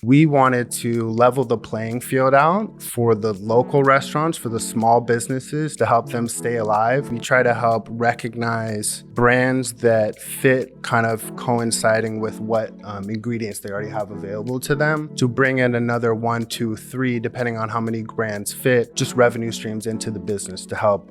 We wanted to level the playing field out for the local restaurants, for the small businesses, to help them stay alive. We try to help recognize brands that fit kind of coinciding with what ingredients they already have available to them, to bring in another 1, 2, 3, depending on how many brands fit, just revenue streams into the business to help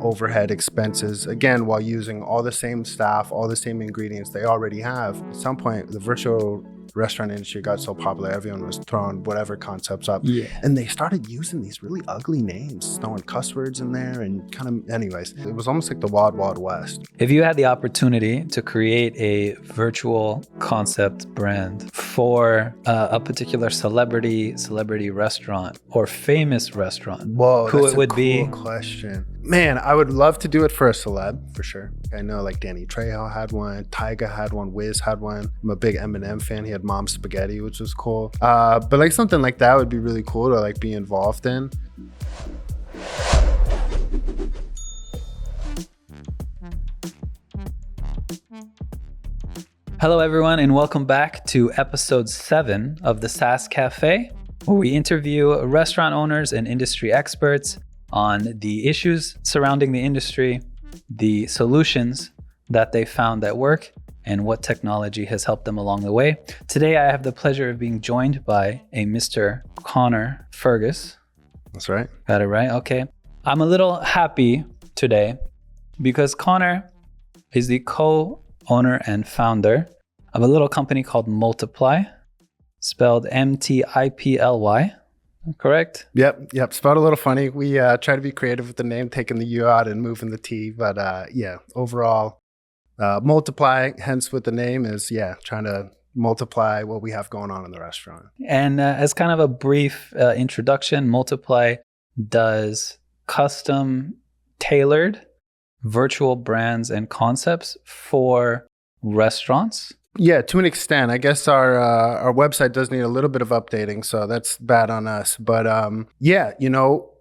overhead expenses, again, while using all the same staff, all the same ingredients they already have. At some point, the virtual restaurant industry got so popular, everyone was throwing whatever concepts up. Yeah. And they started using these really ugly names, throwing cuss words in there and anyways, it was almost like the wild, wild west. If you had the opportunity to create a virtual concept brand for a particular celebrity restaurant or famous restaurant, whoa, who that's it would a be? cool question. Man, I would love to do it for a celeb, for sure. I know like Danny Trejo had one, Tyga had one, Wiz had one. I'm a big Eminem fan. He had Mom's Spaghetti, which was cool. But like something like that would be really cool to like be involved in. Hello, everyone, and welcome back to episode 7 of the SaaS Cafe, where we interview restaurant owners and industry experts on the issues surrounding the industry, the solutions that they found that work, and what technology has helped them along the way. Today, I have the pleasure of being joined by a Mr. Conor Fergus. That's right. Got it right? Okay. I'm a little happy today because Conor is the co-owner and founder of a little company called MTIPLY'd, spelled MTIPLY. Correct? Yep. Spelled a little funny. We try to be creative with the name, taking the U out and moving the T. But overall, multiply, hence what the name is, trying to multiply what we have going on in the restaurant. And as kind of a brief introduction, MTIPLY does custom tailored virtual brands and concepts for restaurants. Yeah, to an extent. I guess our website does need a little bit of updating, so that's bad on us. But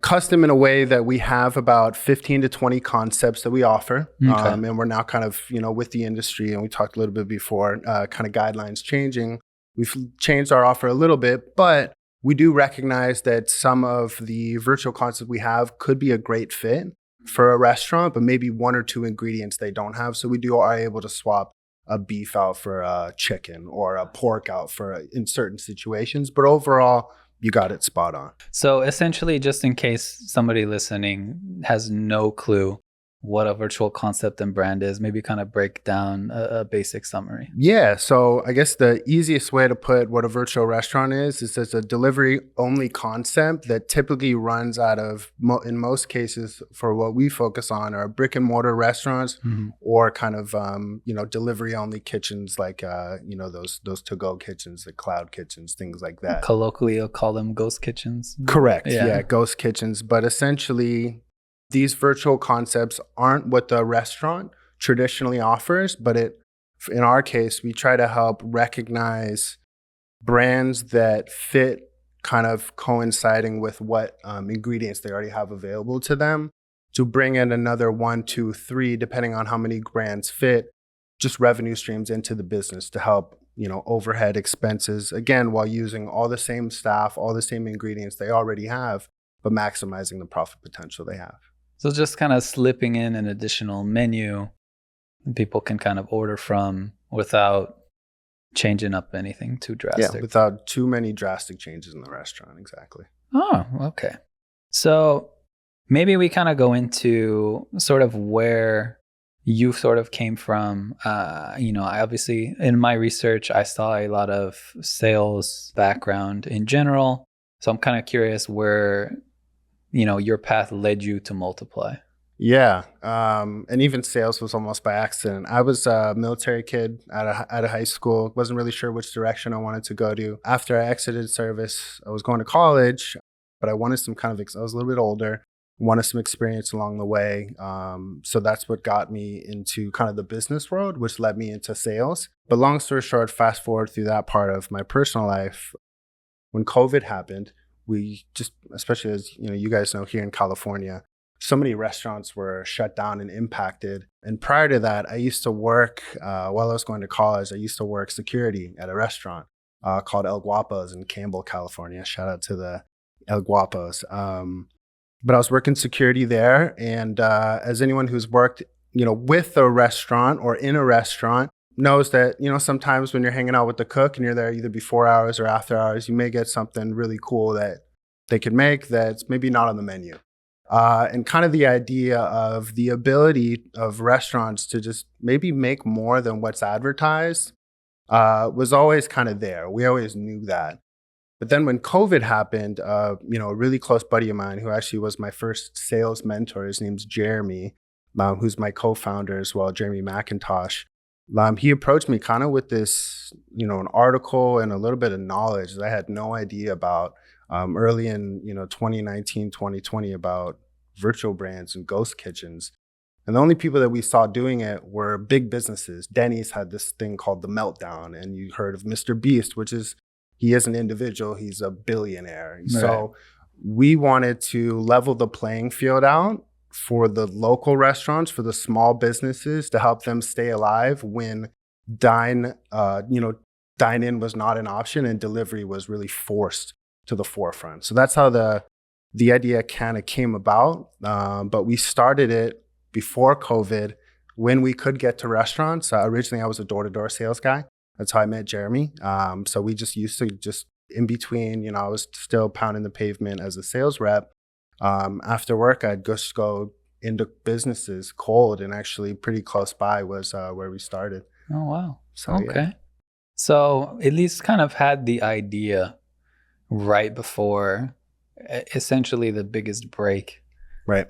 custom in a way that we have about 15 to 20 concepts that we offer. Okay. And we're now kind of, with the industry, and we talked a little bit before, kind of guidelines changing. We've changed our offer a little bit, but we do recognize that some of the virtual concepts we have could be a great fit for a restaurant, but maybe 1 or 2 ingredients they don't have. So we are able to swap a beef out for a chicken or a pork out for in certain situations. But overall, you got it spot on. So essentially, just in case somebody listening has no clue what a virtual concept and brand is, maybe kind of break down a basic summary. Yeah. So I guess the easiest way to put what a virtual restaurant is it's a delivery only concept that typically runs out of, in most cases for what we focus on, are brick and mortar restaurants or kind of, delivery only kitchens like, those to-go kitchens, the cloud kitchens, things like that. Colloquially, you'll call them ghost kitchens. Correct. Yeah, ghost kitchens. But essentially, these virtual concepts aren't what the restaurant traditionally offers, but in our case, we try to help recognize brands that fit kind of coinciding with what ingredients they already have available to them, to bring in another 1, 2, 3, depending on how many brands fit, just revenue streams into the business to help, overhead expenses, again, while using all the same staff, all the same ingredients they already have, but maximizing the profit potential they have. So just kind of slipping in an additional menu people can kind of order from without changing up anything too drastic. Yeah, without too many drastic changes in the restaurant. Exactly. Oh, okay. So maybe we kind of go into sort of where you sort of came from. I obviously, in my research, I saw a lot of sales background in general. So I'm kind of curious where your path led you to MTIPLY. Yeah. And even sales was almost by accident. I was a military kid out of high school. Wasn't really sure which direction I wanted to go to. After I exited service, I was going to college, but I wanted some kind of, I was a little bit older, wanted some experience along the way. So that's what got me into kind of the business world, which led me into sales. But long story short, fast forward through that part of my personal life, when COVID happened, we just, especially as you guys know, here in California, so many restaurants were shut down and impacted. And prior to that, I used to work, while I was going to college, I used to work security at a restaurant. called El Guapos in Campbell, California. Shout out to the El Guapos. But I was working security there. And as anyone who's worked, with a restaurant or in a restaurant knows that, sometimes when you're hanging out with the cook and you're there either before hours or after hours, you may get something really cool that they could make that's maybe not on the menu. And kind of the idea of the ability of restaurants to just maybe make more than what's advertised was always kind of there. We always knew that. But then when COVID happened, a really close buddy of mine who actually was my first sales mentor, his name's Jeremy, who's my co-founder as well, Jeremy McIntosh. He approached me kind of with this, an article and a little bit of knowledge that I had no idea about early in, 2019, 2020 about virtual brands and ghost kitchens. And the only people that we saw doing it were big businesses. Denny's had this thing called The Meltdown, and you heard of Mr. Beast, he is an individual, he's a billionaire. Right. So we wanted to level the playing field out for the local restaurants, for the small businesses, to help them stay alive when dine in was not an option and delivery was really forced to the forefront. So that's how the idea kind of came about. But we started it before COVID when we could get to restaurants. Originally, I was a door-to-door sales guy. That's how I met Jeremy. So we just used to just in between, I was still pounding the pavement as a sales rep. After work, I'd just go into businesses cold, and actually pretty close by was where we started. Oh, wow. So, okay. Yeah. So at least kind of had the idea right before essentially the biggest break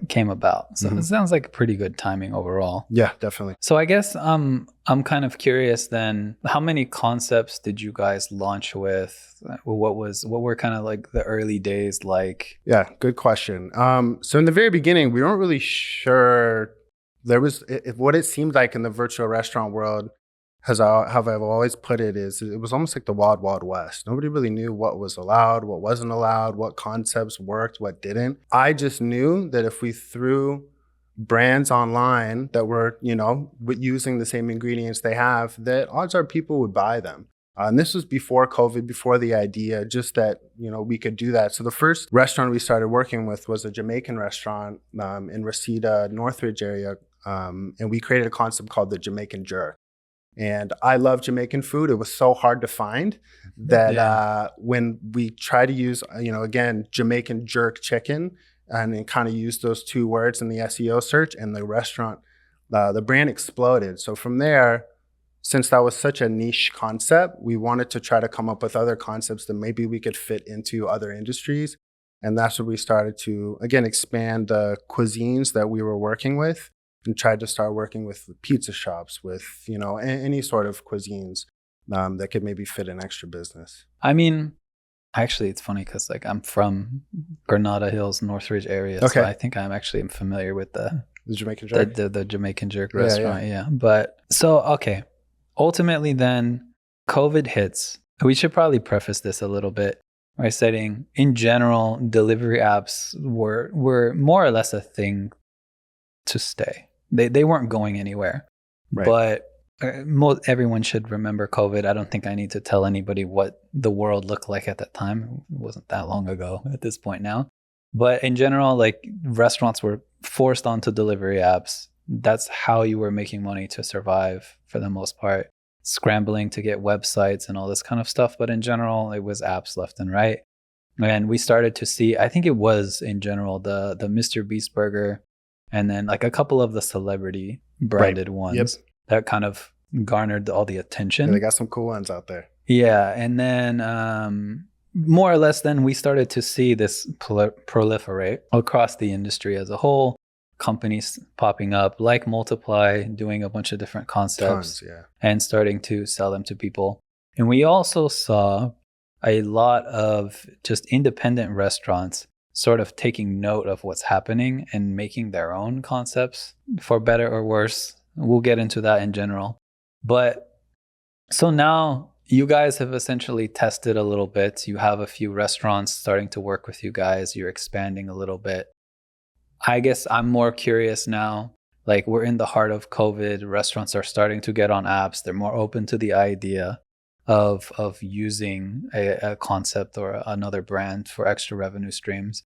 came about. So It sounds like pretty good timing overall. Yeah, definitely. So I guess I'm kind of curious then, how many concepts did you guys launch with? What were kind of like the early days like? Yeah, good question. So in the very beginning, we weren't really sure. There was what it seemed like in the virtual restaurant world, how I've always put it, is it was almost like the wild, wild west. Nobody really knew what was allowed, what wasn't allowed, what concepts worked, what didn't. I just knew that if we threw brands online that were, using the same ingredients they have, that odds are people would buy them. And this was before COVID, before the idea, just that, we could do that. So the first restaurant we started working with was a Jamaican restaurant in Reseda, Northridge area. And we created a concept called the Jamaican Jerk. And I love Jamaican food. It was so hard to find that when we try to use, again, Jamaican jerk chicken, and then kind of use those two words in the SEO search, and the restaurant, the brand exploded. So from there, since that was such a niche concept, we wanted to try to come up with other concepts that maybe we could fit into other industries. And that's where we started to, again, expand the cuisines that we were working with, and tried to start working with pizza shops, with, any sort of cuisines that could maybe fit an extra business. I mean, actually, it's funny because I'm from Granada Hills, Northridge area. Okay. So I think I'm familiar with the Jamaican Jerk? The Jamaican Jerk restaurant, yeah. But so, okay. Ultimately then, COVID hits. We should probably preface this a little bit by saying, in general, delivery apps were more or less a thing to stay. They weren't going anywhere. Right. But everyone should remember COVID. I don't think I need to tell anybody what the world looked like at that time. It wasn't that long ago at this point now. But in general, like, restaurants were forced onto delivery apps. That's how you were making money to survive for the most part. Scrambling to get websites and all this kind of stuff. But in general, it was apps left and right. And we started to see, I think it was in general, the Mr. Beast burger, and then like a couple of the celebrity branded ones that kind of garnered all the attention. Yeah, they got some cool ones out there. Yeah. And then more or less then we started to see this proliferate across the industry as a whole. Companies popping up like MTIPLY'd, doing a bunch of different concepts. Tons, and starting to sell them to people. And we also saw a lot of just independent restaurants sort of taking note of what's happening and making their own concepts, for better or worse. We'll get into that in general. But so now you guys have essentially tested a little bit. You have a few restaurants starting to work with you guys. You're expanding a little bit. I guess I'm more curious now. Like, we're in the heart of COVID. Restaurants are starting to get on apps. They're more open to the idea of using a concept or another brand for extra revenue streams.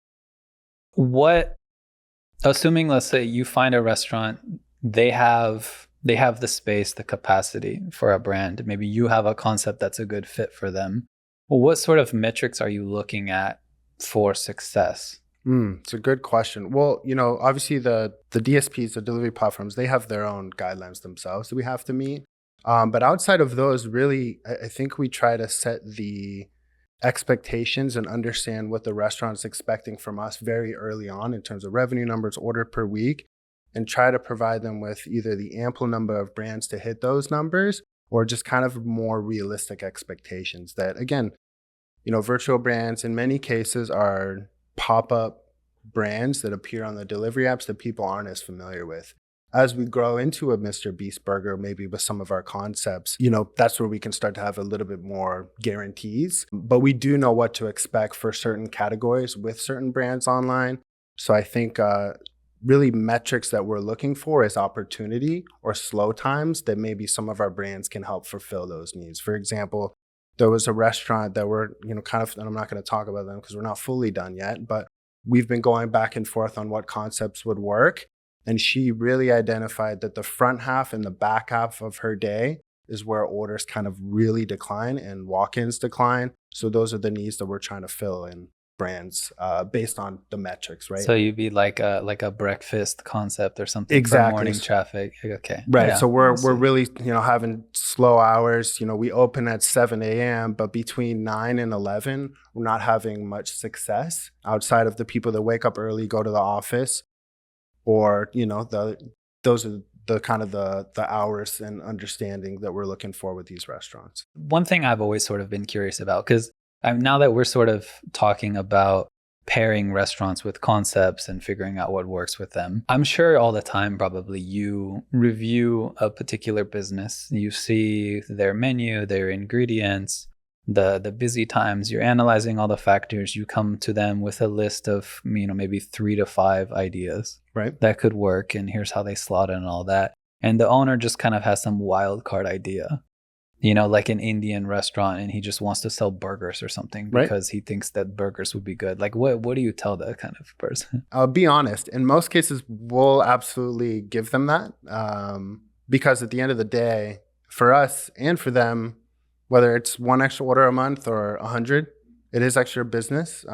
Assuming, let's say you find a restaurant, they have the space, the capacity for a brand. Maybe you have a concept that's a good fit for them. Well, what sort of metrics are you looking at for success? It's a good question. Well, obviously the DSPs, the delivery platforms, they have their own guidelines themselves that we have to meet. But outside of those, really, I think we try to set the expectations and understand what the restaurant is expecting from us very early on in terms of revenue numbers, order per week, and try to provide them with either the ample number of brands to hit those numbers or just kind of more realistic expectations that, again, virtual brands in many cases are pop-up brands that appear on the delivery apps that people aren't as familiar with. As we grow into a Mr. Beast burger, maybe with some of our concepts, that's where we can start to have a little bit more guarantees. But we do know what to expect for certain categories with certain brands online. So I think really metrics that we're looking for is opportunity or slow times that maybe some of our brands can help fulfill those needs. For example, there was a restaurant that we're, kind of, and I'm not going to talk about them because we're not fully done yet, but we've been going back and forth on what concepts would work. And she really identified that the front half and the back half of her day is where orders kind of really decline and walk-ins decline. So those are the needs that we're trying to fill in brands based on the metrics, right? So you'd be like a breakfast concept or something exactly. For morning traffic. Okay. Right. Yeah, so we're really, having slow hours. We open at 7 a.m., but between 9 and 11, we're not having much success outside of the people that wake up early, go to the office, or, those are the kind of the hours and understanding that we're looking for with these restaurants. One thing I've always sort of been curious about, because now that we're sort of talking about pairing restaurants with concepts and figuring out what works with them, I'm sure all the time probably you review a particular business. You see their menu, their ingredients, the busy times. You're analyzing all the factors. You come to them with a list of maybe 3 to 5 ideas that could work, and here's how they slot in and all that. And the owner just kind of has some wild card idea, like an Indian restaurant, and he just wants to sell burgers or something because he thinks that burgers would be good. Like, what do you tell that kind of person? I'll be honest. In most cases, we'll absolutely give them that because at the end of the day, for us and for them, whether it's 1 extra order a month or 100, it is extra business.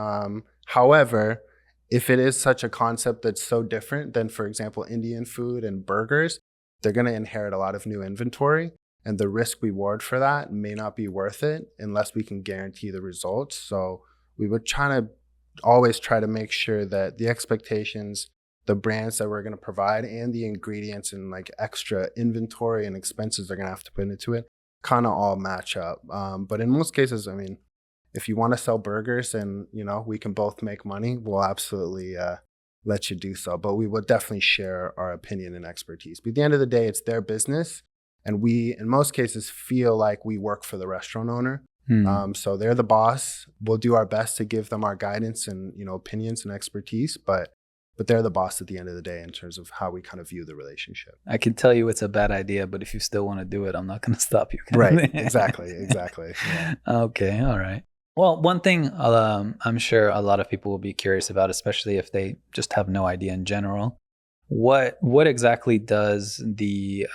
However, if it is such a concept that's so different than, for example, Indian food and burgers, they're going to inherit a lot of new inventory. And the risk reward for that may not be worth it unless we can guarantee the results. So we would always try to make sure that the expectations, the brands that we're going to provide, and the ingredients and like extra inventory and expenses they're going to have to put into it kind of all match up. But in most cases, if you want to sell burgers and, we can both make money, we'll absolutely let you do so. But we will definitely share our opinion and expertise. But at the end of the day, it's their business. And we, in most cases, feel like we work for the restaurant owner. So they're the boss. We'll do our best to give them our guidance and, opinions and expertise. But they're the boss at the end of the day in terms of how we kind of view the relationship. I can tell you it's a bad idea, but if you still want to do it, I'm not going to stop you. Right. Exactly. Yeah. Okay. All right. Well, one thing I'm sure a lot of people will be curious about, especially if they just have no idea in general. What exactly does the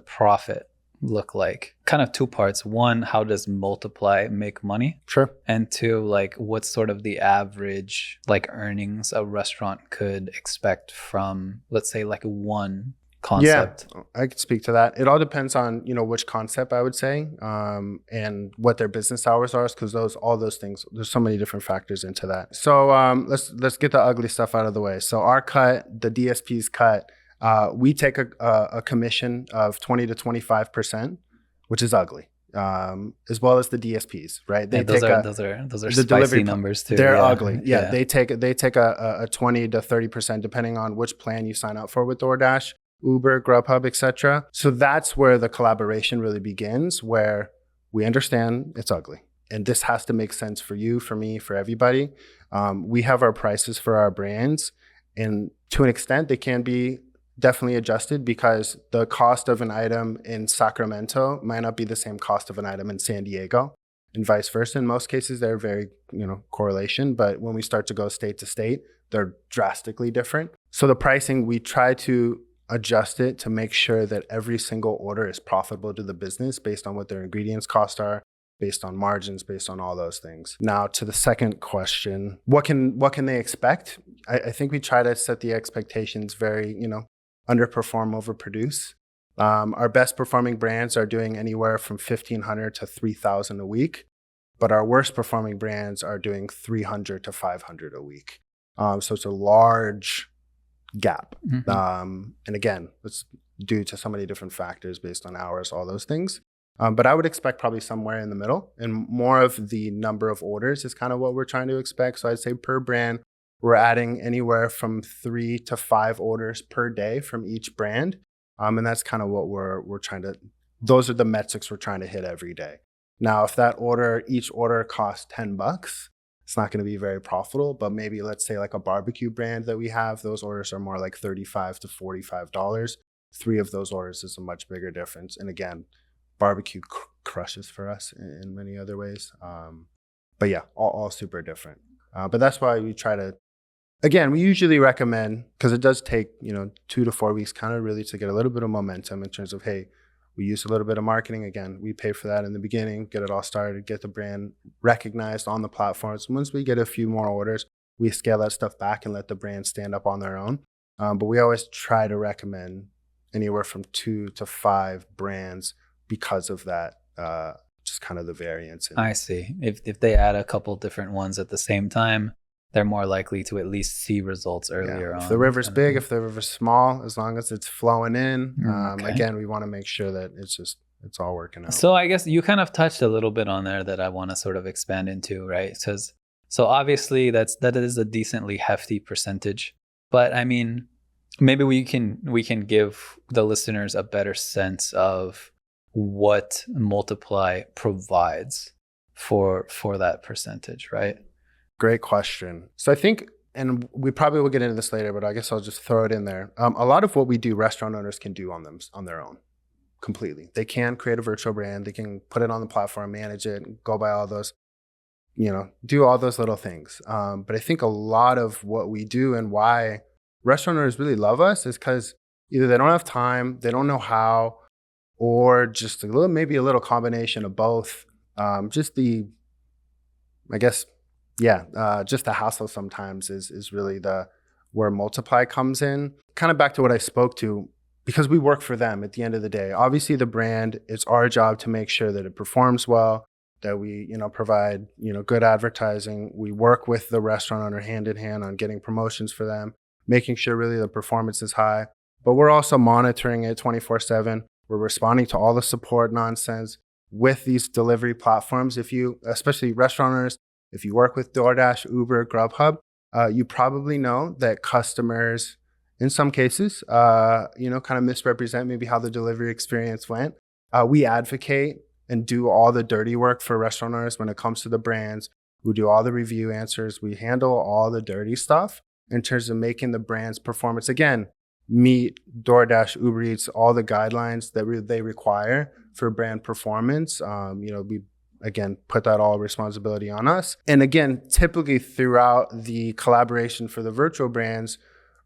profit look like? Kind of 2 parts. 1, how does Multiply make money? Sure. And 2, what's sort of the average earnings a restaurant could expect from, let's say, one concept? Yeah, I could speak to that. It all depends on, which concept I would say, and what their business hours are, because all those things, there's so many different factors into that. So let's get the ugly stuff out of the way. So our cut, the DSP's cut, we take a commission of 20 to 25%, which is ugly. As well as the DSPs, right? Those are spicy numbers too. They're ugly. Yeah, they take a 20 to 30% depending on which plan you sign up for with DoorDash, Uber, Grubhub, etc. So that's where the collaboration really begins, where we understand it's ugly. And this has to make sense for you, for me, for everybody. We have our prices for our brands. And to an extent, they can be definitely adjusted because the cost of an item in Sacramento might not be the same cost of an item in San Diego, and vice versa. In most cases, they're very, correlation. But when we start to go state to state, they're drastically different. So the pricing, we try to adjust it to make sure that every single order is profitable to the business based on what their ingredients cost are, based on margins, based on all those things. Now to the second question, what can they expect? I think we try to set the expectations very, underperform, overproduce. Our best performing brands are doing anywhere from 1,500 to 3,000 a week, but our worst performing brands are doing 300 to 500 a week. So it's a large gap. And again, it's due to so many different factors based on hours, all those things. But I would expect probably somewhere in the middle, and more of the number of orders is kind of what we're trying to expect. So I'd say per brand, we're adding anywhere from 3 to 5 orders per day from each brand. And that's kind of what we're trying to, those are the metrics we're trying to hit every day. Now, if each order costs $10, it's not going to be very profitable, but maybe let's say like a barbecue brand that we have, those orders are more like $35 to $45. 3 of those orders is a much bigger difference. And again, barbecue crushes for us in many other ways. But yeah, all super different. But that's why we try to, again, we usually recommend, because it does take, 2 to 4 weeks kind of really to get a little bit of momentum in terms of, hey, we use a little bit of marketing. Again, we pay for that in the beginning, get it all started, get the brand recognized on the platforms. Once we get a few more orders, we scale that stuff back and let the brand stand up on their own. But we always try to recommend anywhere from 2 to 5 brands because of that, just kind of the variance. I see. If they add a couple different ones at the same time, they're more likely to at least see results earlier on. If the river's big, if the river's small, as long as it's flowing in, again, we want to make sure that it's all working out. So I guess you kind of touched a little bit on there that I want to sort of expand into, right? So obviously that is a decently hefty percentage, but I mean, maybe we can give the listeners a better sense of what Multiply provides for that percentage, right? Great question. So I think, and we probably will get into this later, but I guess I'll just throw it in there. A lot of what we do, restaurant owners can do on their own completely. They can create a virtual brand. They can put it on the platform, manage it, go by all those, do all those little things. But I think a lot of what we do and why restaurant owners really love us is because either they don't have time, they don't know how, or just maybe a little combination of both. Just the hassle sometimes is really where Multiply comes in. Kind of back to what I spoke to, because we work for them at the end of the day. Obviously the brand, it's our job to make sure that it performs well, that we, provide, good advertising. We work with the restaurant owner hand in hand on getting promotions for them, making sure really the performance is high, but we're also monitoring it 24/7. We're responding to all the support nonsense with these delivery platforms. Especially restaurant owners, if you work with DoorDash, Uber, Grubhub, you probably know that customers, in some cases, kind of misrepresent maybe how the delivery experience went. We advocate and do all the dirty work for restaurant owners when it comes to the brands. We do all the review answers. We handle all the dirty stuff in terms of making the brand's performance, again, meet DoorDash, Uber Eats, all the guidelines that they require for brand performance. We again, put that all responsibility on us. And again, typically throughout the collaboration for the virtual brands,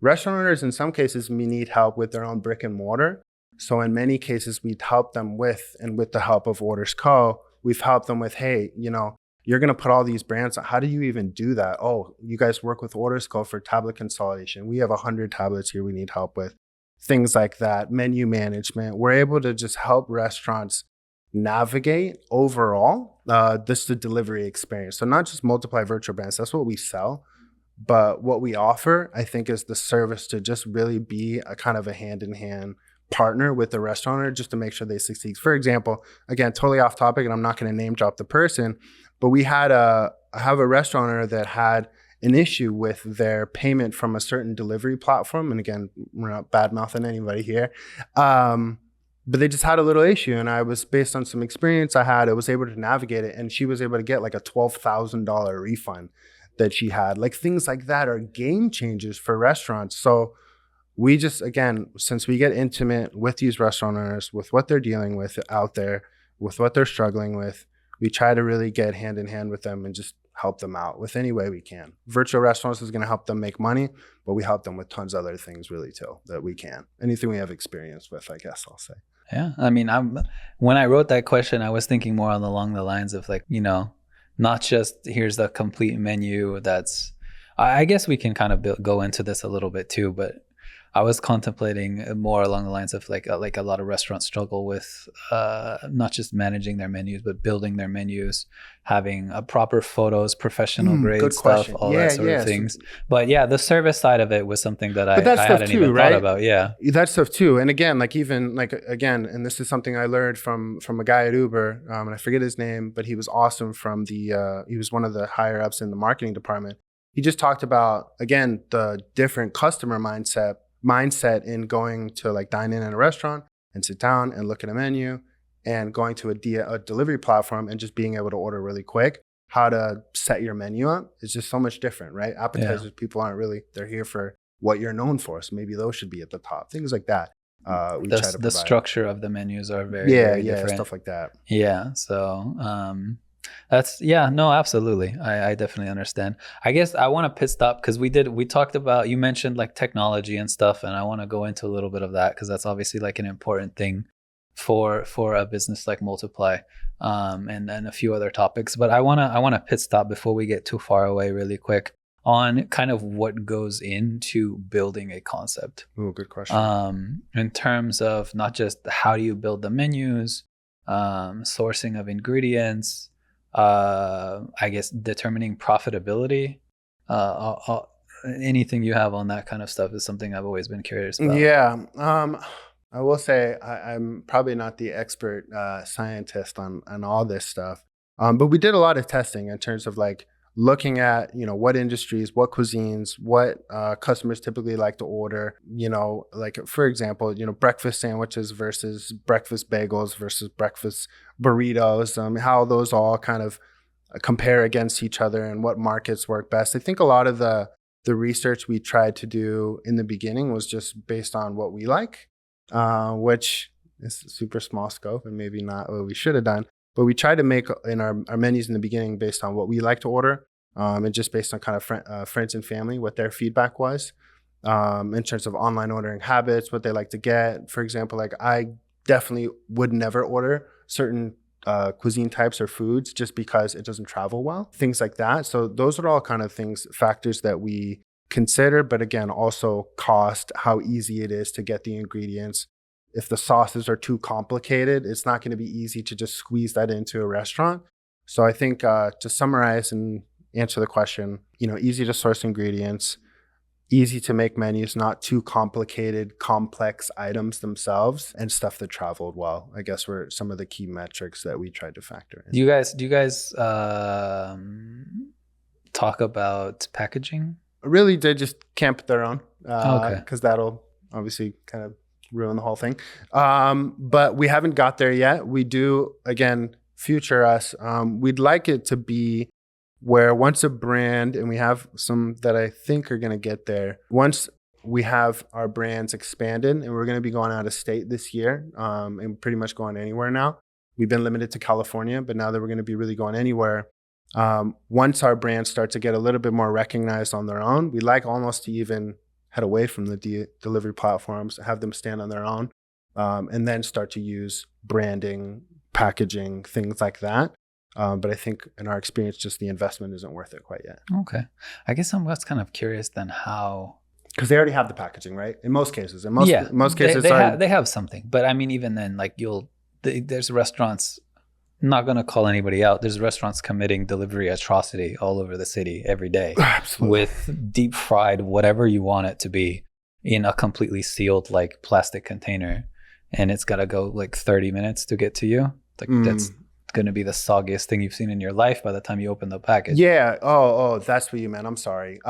restaurant owners in some cases may need help with their own brick and mortar. So in many cases, we'd help them with the help of Orders Co., we've helped them with, hey, you're going to put all these brands on. How do you even do that? Oh, you guys work with Orders Co. for tablet consolidation. We have 100 tablets here we need help with. Things like that, menu management. We're able to just help restaurants navigate overall the delivery experience. So not just Multiply virtual brands, that's what we sell, but what we offer, I think, is the service to just really be a kind of a hand-in-hand partner with the restaurant owner just to make sure they succeed. For example, again, totally off topic, and I'm not going to name drop the person, but I have a restaurant owner that had an issue with their payment from a certain delivery platform. And again, we're not bad-mouthing anybody here. But they just had a little issue, and I was, based on some experience I was able to navigate it, and she was able to get like a $12,000 refund that she had. Like things like that are game changers for restaurants. So we just, again, since we get intimate with these restaurant owners, with what they're dealing with out there, with what they're struggling with, we try to really get hand in hand with them and just help them out with any way we can. Virtual restaurants is going to help them make money, but we help them with tons of other things really too that we can. Anything we have experience with, I guess I'll say. Yeah. I mean, when I wrote that question, I was thinking more along the lines of like, not just here's the complete menu. I guess we can kind of go into this a little bit too, but I was contemplating more along the lines of like a lot of restaurants struggle with not just managing their menus, but building their menus, having proper photos, professional grade stuff, all that sort of things. But yeah, the service side of it was something that I hadn't even thought about. Yeah, that stuff too. And again, and this is something I learned from a guy at Uber, and I forget his name, but he was awesome he was one of the higher ups in the marketing department. He just talked about, again, the different customer mindset in going to like dine in at a restaurant and sit down and look at a menu, and going to a delivery platform and just being able to order really quick. How to set your menu up is just so much different, right? Appetizers, people aren't really, they're here for what you're known for. So maybe those should be at the top, things like that. The structure of the menus are very different. Stuff like that. Yeah. So, absolutely. I definitely understand. I guess I want to pit stop because we talked about, you mentioned like technology and stuff, and I want to go into a little bit of that because that's obviously like an important thing for a business like MTIPLY, and a few other topics. But I want to pit stop before we get too far away really quick on kind of what goes into building a concept. Oh, good question. In terms of not just how do you build the menus, sourcing of ingredients, I guess determining profitability, anything you have on that kind of stuff is something I've always been curious about. Yeah. I will say I'm probably not the expert scientist on all this stuff, but we did a lot of testing in terms of like looking at, what industries, what cuisines, what customers typically like to order, like for example, breakfast sandwiches versus breakfast bagels versus breakfast burritos, how those all kind of compare against each other and what markets work best. I think a lot of the research we tried to do in the beginning was just based on what we like, which is a super small scope and maybe not what we should have done. But we tried to make in our menus in the beginning based on what we like to order, and just based on kind of friends and family, what their feedback was, in terms of online ordering habits, what they like to get. For example, like I definitely would never order certain cuisine types or foods just because it doesn't travel well, things like that. So those are all kind of factors that we consider, but again, also cost, how easy it is to get the ingredients. If the sauces are too complicated, it's not going to be easy to just squeeze that into a restaurant. So I think to summarize and answer the question, easy to source ingredients, easy to make menus, not too complicated, complex items themselves, and stuff that traveled well, I guess were some of the key metrics that we tried to factor in. Do you guys talk about packaging? Really, they just camp their own, okay, because that'll obviously kind of ruin the whole thing. But we haven't got there yet. We do, again, future us. We'd like it to be where once a brand, and we have some that I think are going to get there, once we have our brands expanded, and we're going to be going out of state this year, and pretty much going anywhere now. We've been limited to California, but now that we're going to be really going anywhere, once our brands start to get a little bit more recognized on their own, we like almost to even head away from the delivery platforms, have them stand on their own, and then start to use branding, packaging, things like that. But I think in our experience, just the investment isn't worth it quite yet. Okay. I guess I'm just kind of curious then how... Because they already have the packaging, right? In most cases. In most cases, they have something. But I mean, even then, like there's restaurants, I'm not going to call anybody out. There's restaurants committing delivery atrocity all over the city every day. Absolutely. With deep fried, whatever you want it to be, in a completely sealed like plastic container. And it's got to go like 30 minutes to get to you. Like that's going to be the soggiest thing you've seen in your life by the time you open the package. Yeah. Oh, that's what you meant. I'm sorry.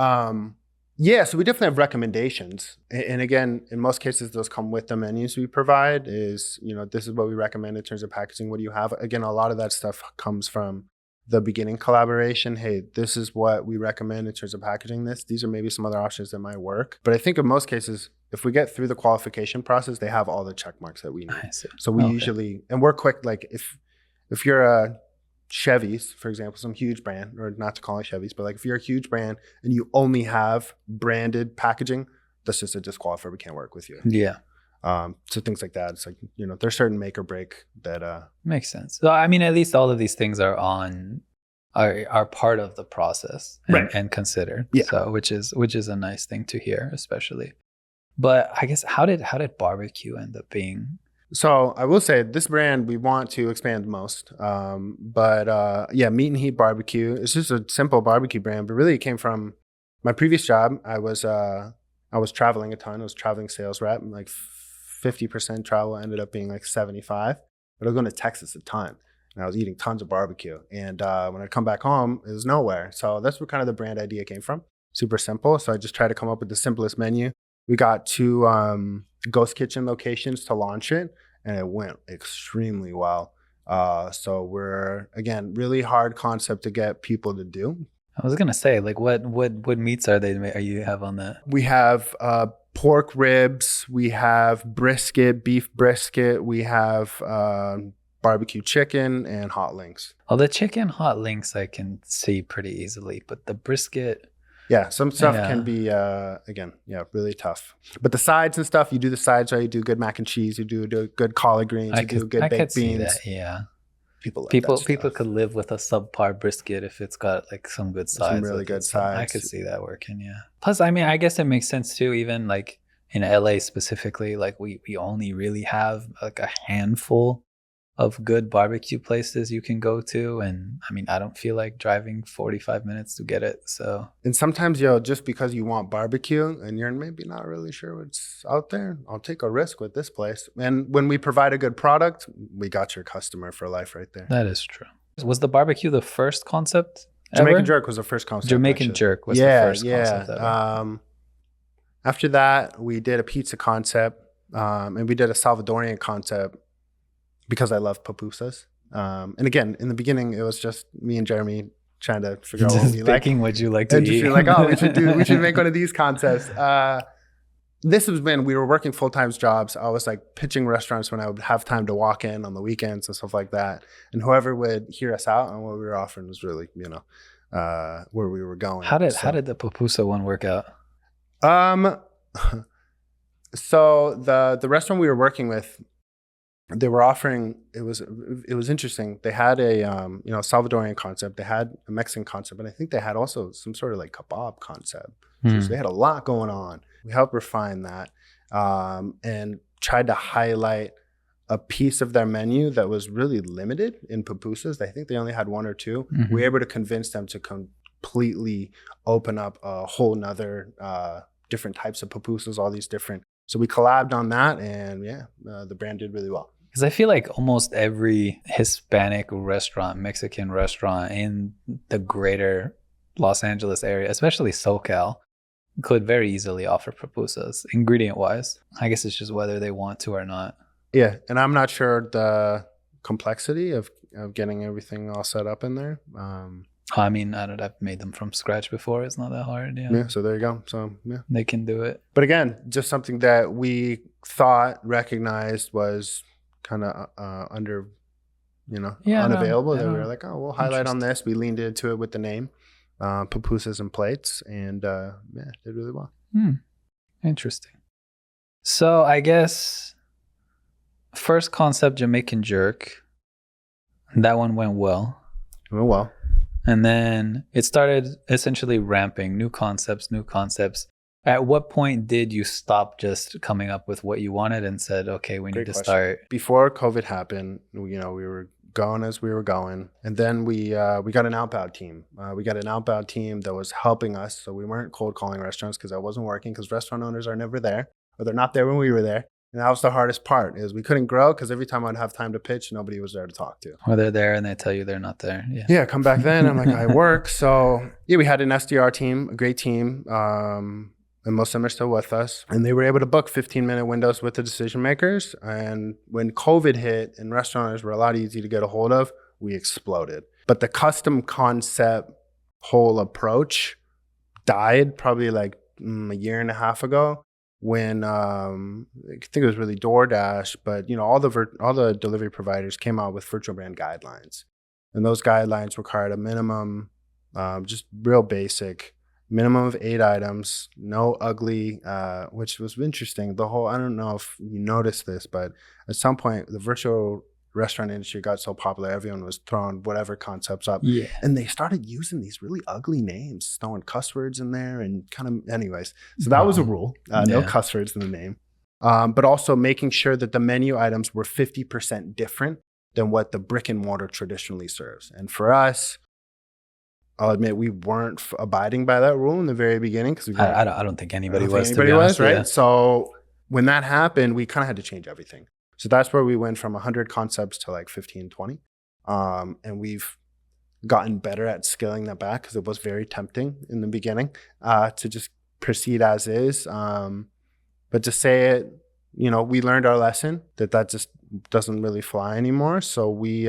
Yeah, so we definitely have recommendations. And again, in most cases, those come with the menus we provide is, this is what we recommend in terms of packaging. What do you have? Again, a lot of that stuff comes from the beginning collaboration. Hey, this is what we recommend in terms of packaging this. These are maybe some other options that might work. But I think in most cases, if we get through the qualification process, they have all the check marks that we need. I see. So we usually, and we're quick. Like if you're a Chevy's, for example, some huge brand, or not to call it Chevy's, but like if you're a huge brand and you only have branded packaging, that's just a disqualifier. We can't work with you. Yeah. So things like that. It's like, there's certain make or break that makes sense. So I mean, at least all of these things are part of the process and considered. Yeah. So which is a nice thing to hear, especially. But I guess how did barbecue end up being? So I will say this brand we want to expand most. But Meat and Heat Barbecue. It's just a simple barbecue brand, but really it came from my previous job. I was traveling a ton. I was traveling sales rep, and like 50% travel ended up being like 75. But I was going to Texas a ton, and I was eating tons of barbecue. And when I come back home, it was nowhere. So that's where kind of the brand idea came from. Super simple. So I just tried to come up with the simplest menu. We got 2 ghost kitchen locations to launch it, and it went extremely well. So we're, again, really hard concept to get people to do. I was gonna say, like, what meats are you have on that? We have pork ribs, we have beef brisket, we have barbecue chicken and hot links. Well, the chicken hot links I can see pretty easily, but the brisket, some stuff can be really tough. But the sides and stuff, you do the sides right, you do good mac and cheese, you do good collard greens, you do good baked beans. See that, yeah. People could live with a subpar brisket if it's got like some good sides. Some really good sides. I could see that working, yeah. Plus, I mean, I guess it makes sense too, even like in LA specifically, like we only really have like a handful of good barbecue places you can go to. And I mean, I don't feel like driving 45 minutes to get it. So, and sometimes, just because you want barbecue and you're maybe not really sure what's out there, I'll take a risk with this place. And when we provide a good product, we got your customer for life right there. That is true. Was the barbecue the first concept Jamaican ever? Jerk was the first concept. Jamaican Jerk was the first concept ever. After that, we did a pizza concept, and we did a Salvadorian concept, because I love pupusas. And again, in the beginning, it was just me and Jeremy trying to figure out what we like. Picking what you like to eat. Just feel like, we should make one of these concepts. This was when we were working full-time jobs. I was like pitching restaurants when I would have time to walk in on the weekends and stuff like that. And whoever would hear us out on what we were offering was really, where we were going. How did the pupusa one work out? So the restaurant we were working with, they were offering, it was interesting. They had a Salvadorian concept, they had a Mexican concept, and I think they had also some sort of like kebab concept. So they had a lot going on. We helped refine that, and tried to highlight a piece of their menu that was really limited in pupusas. I think they only had 1 or 2. We were able to convince them to completely open up a whole nother different types of pupusas, all these different. So we collabed on that, and the brand did really well. Because I feel like almost every Hispanic restaurant, Mexican restaurant in the greater Los Angeles area, especially SoCal, could very easily offer pupusas, ingredient-wise. I guess it's just whether they want to or not. Yeah, and I'm not sure the complexity of getting everything all set up in there. I mean, I've made them from scratch before. It's not that hard. Yeah. So there you go. So they can do it. But again, just something that we recognized was kind of unavailable. That we were like, we'll highlight on this. We leaned into it with the name, pupusas and plates, and did really well. Interesting. So I guess first concept, Jamaican Jerk, that one went well. It went well. And then it started essentially ramping, new concepts. At what point did you stop just coming up with what you wanted and said, okay, we need to start? Before COVID happened, we were going as we were going. And then we got an outbound team. We got an outbound team that was helping us. So we weren't cold calling restaurants because that wasn't working, because restaurant owners are never there, or they're not there when we were there. And that was the hardest part, is we couldn't grow because every time I'd have time to pitch, nobody was there to talk to. Or they're there and they tell you they're not there. Yeah, come back then. I'm like, I work. So we had an SDR team, a great team. And most of them are still with us. And they were able to book 15-minute windows with the decision makers. And when COVID hit and restaurants were a lot easier to get a hold of, we exploded. But the custom concept whole approach died probably like a year and a half ago. when I think it was really DoorDash, but all the delivery providers came out with virtual brand guidelines, and those guidelines required a minimum, just real basic minimum of 8 items, no ugly, which was interesting. I don't know if you noticed this, but at some point the virtual restaurant industry got so popular, everyone was throwing whatever concepts up, and they started using these really ugly names, throwing cuss words in there, and anyways. So that was a rule, no cuss words in the name, but also making sure that the menu items were 50% different than what the brick and mortar traditionally serves. And for us, I'll admit we weren't abiding by that rule in the very beginning, because I don't think anybody was, right? So when that happened, we kind of had to change everything. So that's where we went from 100 concepts to like 15, 20. And we've gotten better at scaling that back, because it was very tempting in the beginning to just proceed as is. But to say it, we learned our lesson that just doesn't really fly anymore. So we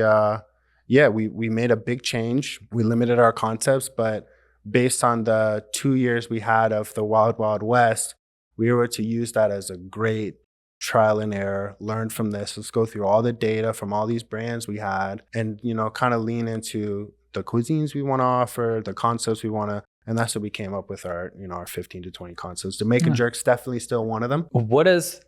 made a big change. We limited our concepts, but based on the 2 years we had of the Wild Wild West, we were to use that as a great trial and error, learn from this. Let's go through all the data from all these brands we had, and kind of lean into the cuisines we want to offer, the concepts we want to, and that's what we came up with our 15 to 20 concepts. Jamaican Jerk's definitely still one of them. What is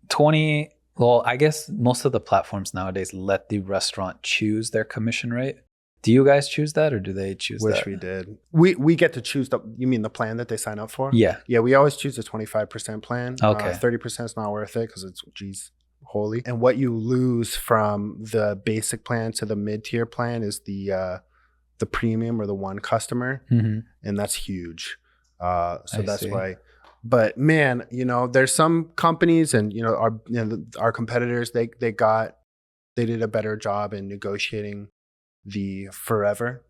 20? Well, I guess most of the platforms nowadays let the restaurant choose their commission rate. Do you guys choose that, or do they choose that? Wish we did. We get to choose you mean the plan that they sign up for? Yeah. Yeah, we always choose the 25% plan. Okay. 30% is not worth it, because it's, holy. And what you lose from the basic plan to the mid-tier plan is the premium, or the one customer. Mm-hmm. And that's huge. So that's why. But man, there's some companies, and our competitors, they did a better job in negotiating the forever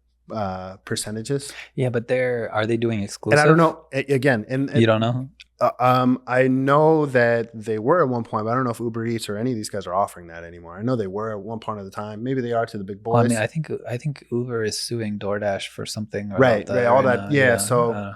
percentages. Yeah, but are they doing exclusive? And I don't know. Again, and you don't know? I know that they were at one point, but I don't know if Uber Eats or any of these guys are offering that anymore. I know they were at one point of the time. Maybe they are to the big boys. Well, I mean, I think Uber is suing DoorDash for something. Right. All that. Yeah. So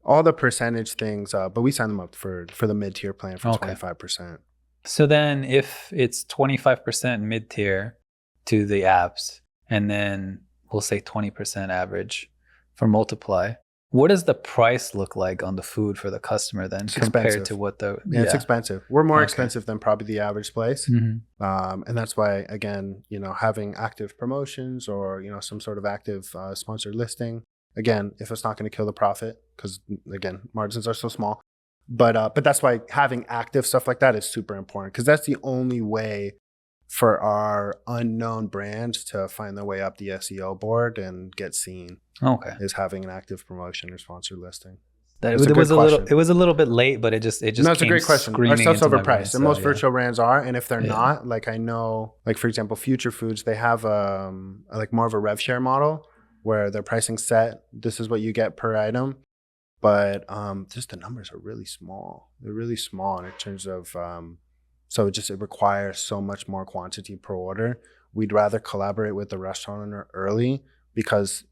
all the percentage things, but we signed them up for the mid-tier plan for 25%. So then, if it's 25% mid-tier to the apps, and then we'll say 20% average for Multiply, what does the price look like on the food for the customer then, compared to what it's expensive. We're more expensive than probably the average place. Mm-hmm. And that's why, again, having active promotions, or, some sort of active sponsored listing, again, if it's not going to kill the profit, because again, margins are so small, but that's why having active stuff like that is super important, because that's the only way for our unknown brands to find their way up the SEO board and get seen. Okay, is having an active promotion or sponsored listing. It was a little bit late, but it just no, it's a great question. Our stuff's overpriced, and most virtual brands are. And if they're not, like, I know, like, for example, Future Foods, they have like more of a rev share model where their pricing set. This is what you get per item, but just the numbers are really small. They're really small in terms of so it requires so much more quantity per order. We'd rather collaborate with the restaurant owner early, because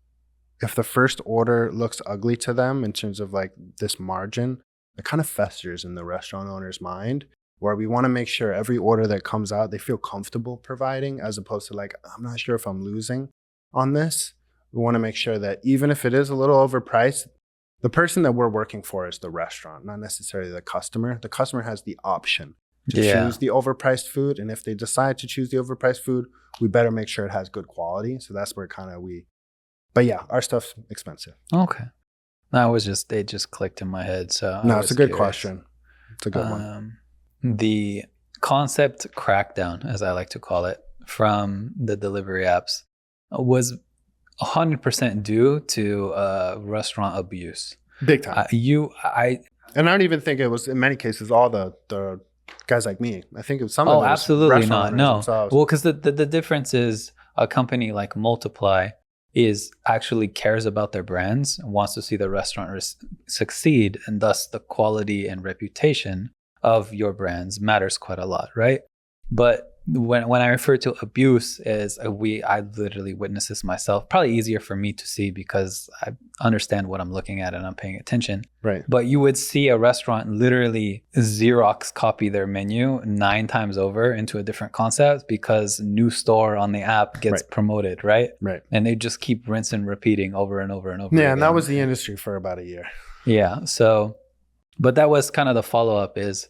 if the first order looks ugly to them in terms of like this margin, it kind of festers in the restaurant owner's mind, where we want to make sure every order that comes out, they feel comfortable providing, as opposed to like, I'm not sure if I'm losing on this. We want to make sure that even if it is a little overpriced, the person that we're working for is the restaurant, not necessarily the customer. The customer has the option to choose the overpriced food. And if they decide to choose the overpriced food, we better make sure it has good quality. So that's where but yeah, our stuff's expensive. Okay. It just clicked in my head. So no, it's a good question. It's a good one. The concept crackdown, as I like to call it, from the delivery apps was 100% due to restaurant abuse. Big time. And I don't even think it was, in many cases, all the guys like me. I think it was some of them. Absolutely not. No. Themselves. Well, because the difference is, a company like Multiply actually cares about their brands and wants to see the restaurant succeed, and thus the quality and reputation of your brands matters quite a lot, right? But when I refer to abuse is I literally witnessed this myself. Probably easier for me to see because I understand what I'm looking at and I'm paying attention. Right. But you would see a restaurant literally Xerox copy their menu 9 times over into a different concept because new store on the app gets promoted, right? Right. And they just keep rinse and repeating over and over and over. Yeah, and that was the industry for about a year. Yeah. So, but that was kind of the follow-up is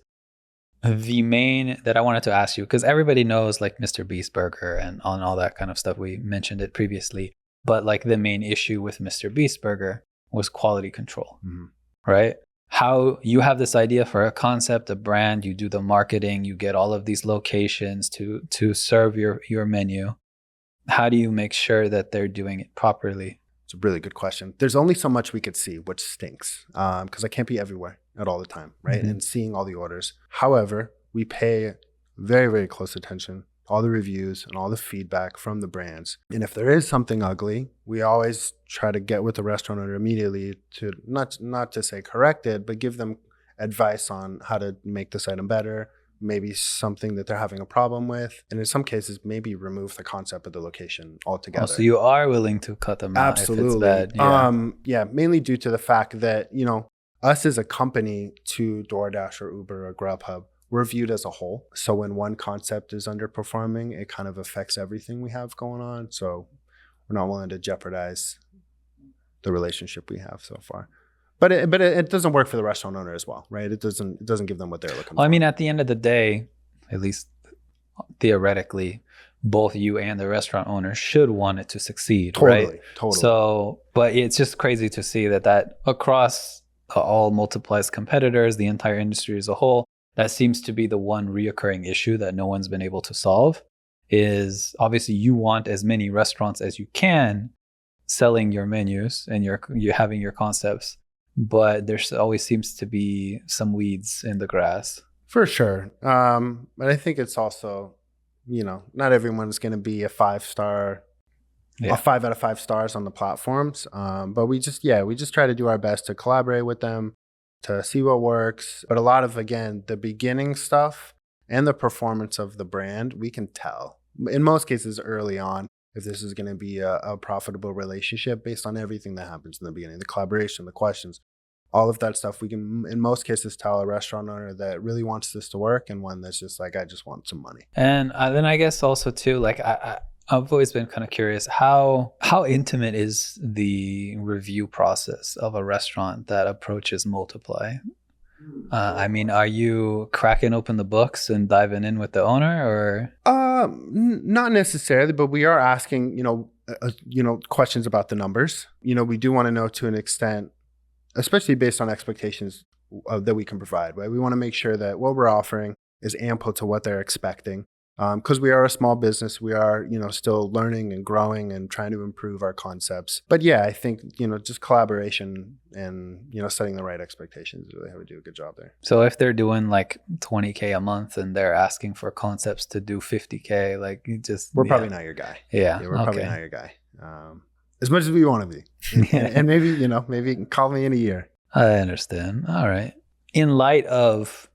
the main that I wanted to ask you, because everybody knows like Mr. Beast Burger and on all that kind of stuff. We mentioned it previously, but like the main issue with Mr. Beast Burger was quality control, right? How you have this idea for a concept, a brand, you do the marketing, you get all of these locations to serve your menu. How do you make sure that they're doing it properly? It's a really good question. There's only so much we could see, which stinks, because I can't be everywhere at all the time, right? And seeing all the orders. However, we pay very, very close attention to all the reviews and all the feedback from the brands. And if there is something ugly, we always try to get with the restaurant owner immediately to not to say correct it, but give them advice on how to make this item better, maybe something that they're having a problem with, and in some cases maybe remove the concept of the location altogether. Oh, so you are willing to cut them out. Absolutely. If it's bad. Yeah, mainly due to the fact that, you know, us as a company to DoorDash or Uber or Grubhub, we're viewed as a whole. So when one concept is underperforming, it kind of affects everything we have going on. So we're not willing to jeopardize the relationship we have so far. But it doesn't work for the restaurant owner as well, right? It doesn't give them what they're looking for. I mean, at the end of the day, at least theoretically, both you and the restaurant owner should want it to succeed, right? Totally. So, but it's just crazy to see that across all MTIPLY'd competitors, the entire industry as a whole, that seems to be the one reoccurring issue that no one's been able to solve. Is obviously you want as many restaurants as you can selling your menus and you're having your concepts, but there always seems to be some weeds in the grass. For sure. But I think it's also, you know, not everyone's going to be a 5-star, a 5 out of 5 stars on the platforms. But we just try to do our best to collaborate with them, to see what works. But a lot of, again, the beginning stuff and the performance of the brand, we can tell in most cases early on if this is going to be a profitable relationship based on everything that happens in the beginning, the collaboration, the questions, all of that stuff. We can, in most cases, tell a restaurant owner that really wants this to work and one that's just like, I just want some money. And then I guess also too, like I've always been kind of curious, how intimate is the review process of a restaurant that approaches MTIPLY? I mean, are you cracking open the books and diving in with the owner, or? Not necessarily, but we are asking, questions about the numbers. We do want to know to an extent, especially based on expectations that we can provide, right? We want to make sure that what we're offering is ample to what they're expecting. Because we are a small business, we are, still learning and growing and trying to improve our concepts. But yeah, I think, just collaboration and, setting the right expectations is really how we do a good job there. So if they're doing like $20K a month and they're asking for concepts to do $50K, like we're probably not your guy. Yeah, we're probably not your guy. As much as we want to be. And maybe, maybe you can call me in a year. I understand. All right. In light of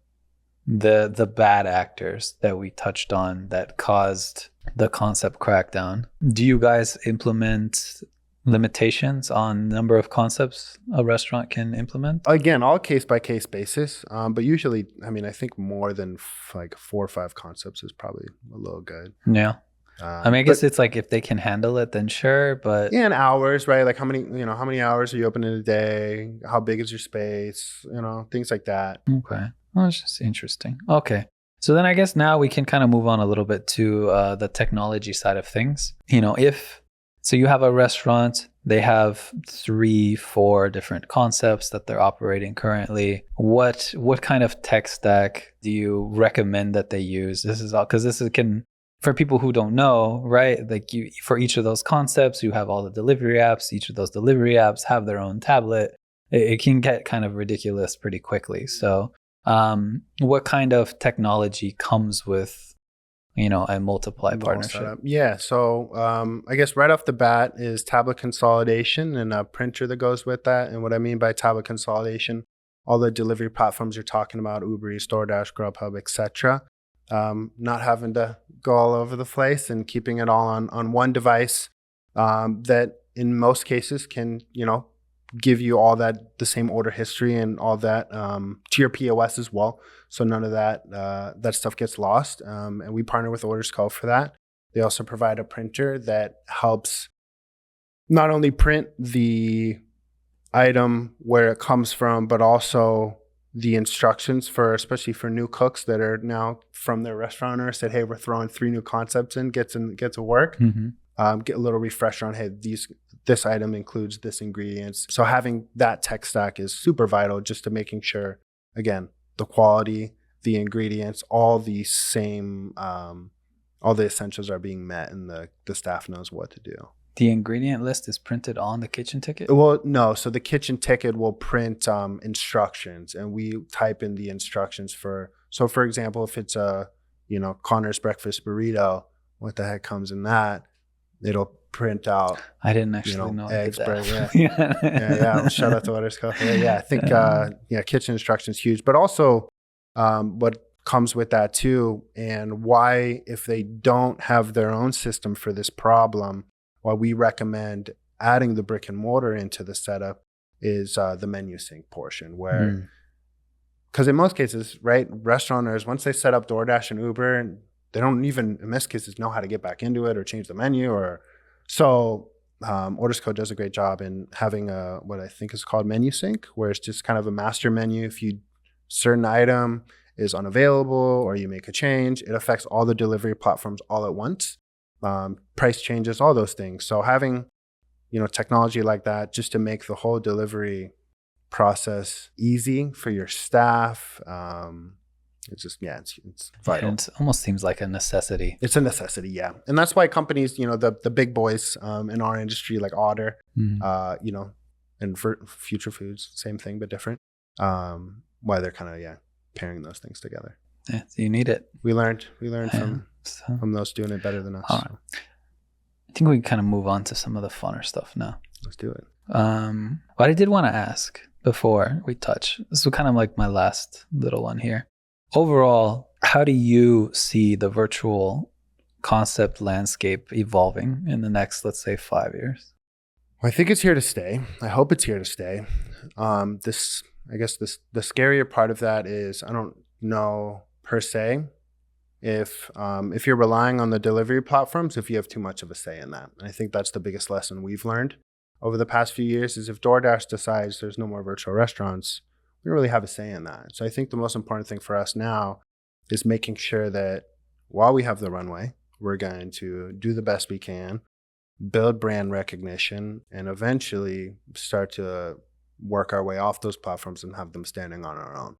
the bad actors that we touched on that caused the concept crackdown, do you guys implement limitations on number of concepts a restaurant can implement? Again, all case by case basis, but usually, I think more than like 4 or 5 concepts is probably a little good. Yeah. I guess it's like if they can handle it, then sure. But yeah, and hours, right? Like how many hours are you open in a day? How big is your space? Things like that. Okay. Well, it's just interesting. Okay. So then I guess now we can kind of move on a little bit to the technology side of things. So you have a restaurant, they have 3-4 different concepts that they're operating currently. What kind of tech stack do you recommend that they use? This is all because for people who don't know, right? Like for each of those concepts, you have all the delivery apps. Each of those delivery apps have their own tablet. It can get kind of ridiculous pretty quickly. So what kind of technology comes with, a MTIPLY partnership? Yeah. So I guess right off the bat is tablet consolidation and a printer that goes with that. And what I mean by tablet consolidation, all the delivery platforms you're talking about, Uber Eats, DoorDash, Grubhub, etc. not having to go all over the place and keeping it all on one device that in most cases can, give you all that, the same order history and all that to your POS as well. So none of that stuff gets lost. And we partner with Orders Co. for that. They also provide a printer that helps not only print the item where it comes from, but also the instructions especially for new cooks that are now from their restaurant owner said, hey, we're throwing 3 new concepts in, get to work. Get a little refresher on, hey, this item includes this ingredients. So having that tech stack is super vital just to making sure, again, the quality, the ingredients, all the same, all the essentials are being met and the staff knows what to do. The ingredient list is printed on the kitchen ticket? Well, no. So the kitchen ticket will print instructions, and we type in the instructions for example, if it's a, Conor's breakfast burrito, what the heck comes in that? It'll print out. I didn't actually know eggs, bread. Yeah. yeah. Shout out to Orders Cafe. Yeah, I think kitchen instructions huge, but also what comes with that too, and why if they don't have their own system for this problem, why we recommend adding the brick and mortar into the setup is the menu sync portion, where because in most cases, right, restaurateurs once they set up DoorDash and Uber, and they don't even, in most cases, know how to get back into it or change the menu. Orders Co. does a great job in having what I think is called menu sync, where it's just kind of a master menu. If certain item is unavailable or you make a change, it affects all the delivery platforms all at once. Price changes, all those things. So having, technology like that just to make the whole delivery process easy for your staff, it's just, it's vital. It almost seems like a necessity. It's a necessity, yeah. And that's why companies, the big boys in our industry, like Otter, and for Future Foods, same thing, but different, why they're kind of, pairing those things together. Yeah, you need it. We learned from those doing it better than us. All right. I think we can kind of move on to some of the funner stuff now. Let's do it. What I did want to ask before we touch, this is kind of like my last little one here. Overall, how do you see the virtual concept landscape evolving in the next, let's say, 5 years? Well, I think it's here to stay. I hope it's here to stay. The scarier part of that is I don't know per se if you're relying on the delivery platforms, if you have too much of a say in that. And I think that's the biggest lesson we've learned over the past few years is if DoorDash decides there's no more virtual restaurants, we don't really have a say in that. So I think the most important thing for us now is making sure that while we have the runway, we're going to do the best we can, build brand recognition, and eventually start to work our way off those platforms and have them standing on our own.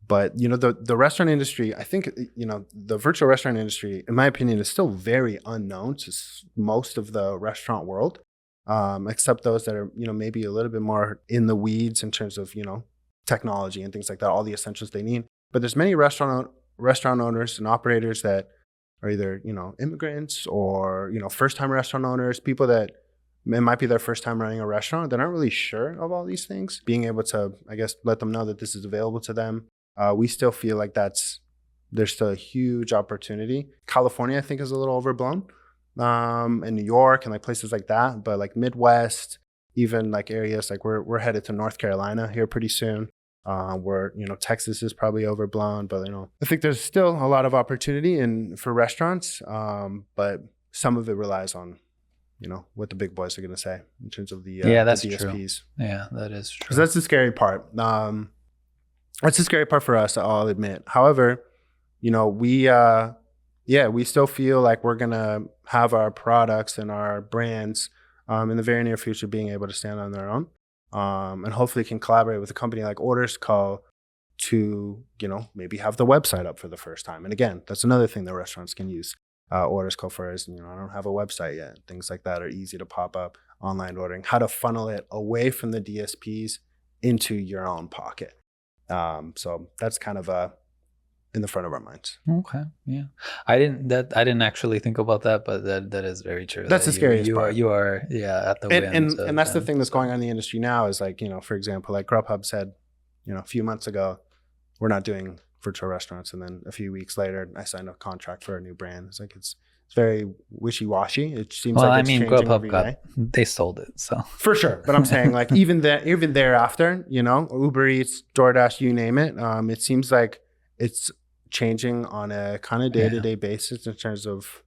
But, the restaurant industry, I think, the virtual restaurant industry, in my opinion, is still very unknown to most of the restaurant world. Except those that are, maybe a little bit more in the weeds in terms of, technology and things like that, all the essentials they need. But there's many restaurant owners and operators that are either, immigrants or, first-time restaurant owners, people that it might be their first time running a restaurant. They're not really sure of all these things. Being able to, let them know that this is available to them. We still feel like there's still a huge opportunity. California, I think, is a little overblown. In New York and places like that, but Midwest, even areas we're headed to North Carolina here pretty soon, where Texas is probably overblown, but I think there's still a lot of opportunity for restaurants, but some of it relies on what the big boys are going to say in terms of the that's the DSPs. True. Yeah, that is true. 'Cause that's the scary part. That's the scary part for us, I'll admit. However, we still feel like we're going to have our products and our brands in the very near future being able to stand on their own, and hopefully can collaborate with a company like Orders Co. to, maybe have the website up for the first time. And again, that's another thing that restaurants can use Orders Co. for is, I don't have a website yet. Things like that are easy to pop up, online ordering, how to funnel it away from the DSPs into your own pocket. So that's kind of in the front of our minds. Okay, yeah, I didn't actually think about that, but that is very true. That's the scariest part. You are at the whims and that's the thing that's going on in the industry now is for example, Grubhub said, a few months ago, we're not doing virtual restaurants. And then a few weeks later, I signed a contract for a new brand. It's like, it's very wishy-washy. It seems like it's changing every day. They sold it, so. For sure. But I'm saying like even thereafter, you know, Uber Eats, DoorDash, you name it. It seems like it's changing on a kind of day-to-day basis in terms of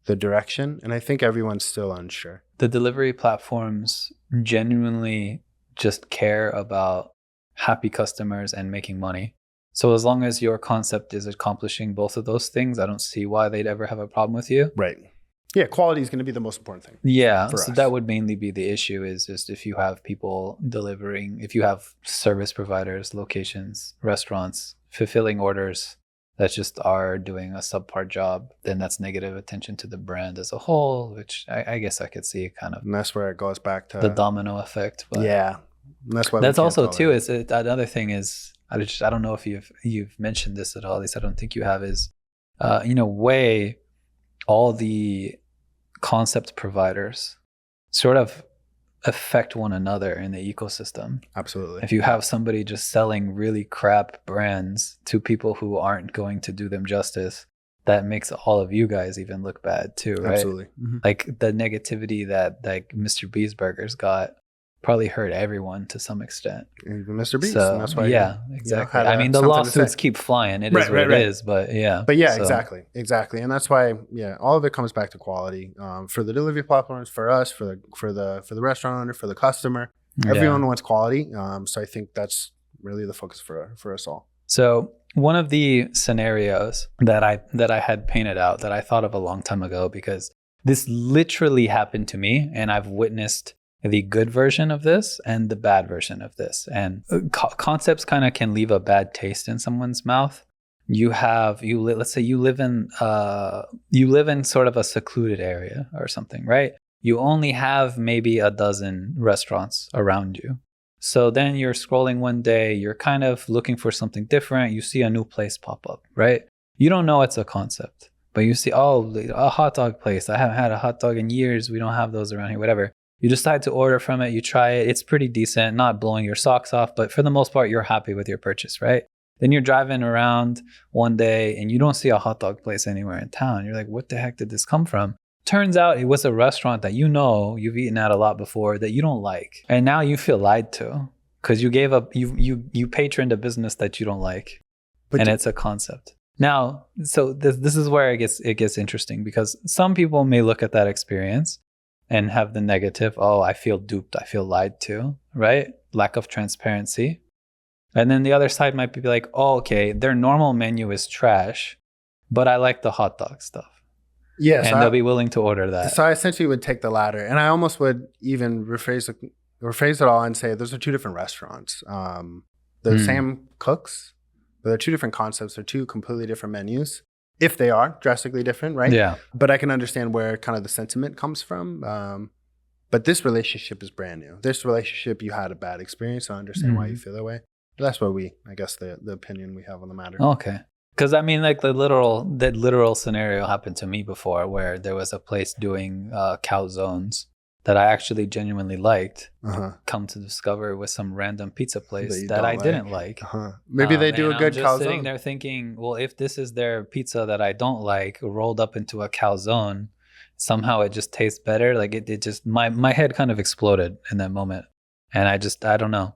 the direction. And I think everyone's still unsure. The delivery platforms genuinely just care about happy customers and making money. So as long as your concept is accomplishing both of those things, I don't see why they'd ever have a problem with you. Right. Yeah, quality is going to be the most important thing. Yeah, so that would mainly be the issue, is just if you have people delivering, if you have service providers, locations, restaurants, fulfilling orders that just are doing a subpar job, then that's negative attention to the brand as a whole, which I guess I could see kind of. And that's where it goes back to the domino effect. But yeah, and that's why that's also too. Is another thing is I don't know if you've mentioned this at all. At least I don't think you have. Is in a way, all the concept providers sort of affect one another in the ecosystem. Absolutely. If you have somebody just selling really crap brands to people who aren't going to do them justice, that makes all of you guys even look bad too, right? Absolutely. Mm-hmm. Like the negativity that like Mr. B's Burgers got probably hurt everyone to some extent. Even Mr. Beast. So, and that's why exactly. I mean, the lawsuits keep flying. It is what it is, but yeah. But yeah, exactly. And that's why, all of it comes back to quality. For the delivery platforms, for us, for the restaurant owner, for the customer, everyone wants quality. So I think that's really the focus for us all. So one of the scenarios that I had painted out that I thought of a long time ago, because this literally happened to me, and I've witnessed the good version of this and the bad version of this. And concepts kind of can leave a bad taste in someone's mouth. Let's say you live in sort of a secluded area or something, right? You only have maybe a dozen restaurants around you. So then you're scrolling one day, you're kind of looking for something different. You see a new place pop up, right? You don't know it's a concept, but you see, a hot dog place. I haven't had a hot dog in years. We don't have those around here, whatever. You decide to order from it, you try it, it's pretty decent, not blowing your socks off, but for the most part, you're happy with your purchase, right? Then you're driving around one day and you don't see a hot dog place anywhere in town. You're like, what the heck did this come from? Turns out it was a restaurant that you've eaten at a lot before that you don't like. And now you feel lied to because you gave up, you patroned a business that you don't like, and it's a concept. Now, so this is where it gets interesting, because some people may look at that experience and have the negative, I feel duped, I feel lied to, right? Lack of transparency. And then the other side might be like, okay, their normal menu is trash, but I like the hot dog stuff. Yes. And they'll be willing to order that. So I essentially would take the latter. And I almost would even rephrase it all and say those are two different restaurants. They're the same cooks, but they're two different concepts. They're two completely different menus. If they are drastically different, right? Yeah. But I can understand where kind of the sentiment comes from. But this relationship is brand new. This relationship, you had a bad experience. I understand why you feel that way. But that's what the opinion we have on the matter. Okay. Because I mean, like that literal scenario happened to me before, where there was a place doing calzones that I actually genuinely liked. Come to discover with some random pizza place that I didn't like. Maybe they do a good calzone. I'm just sitting there thinking, well, if this is their pizza that I don't like rolled up into a calzone, somehow it just tastes better. Like it just my head kind of exploded in that moment, and I don't know.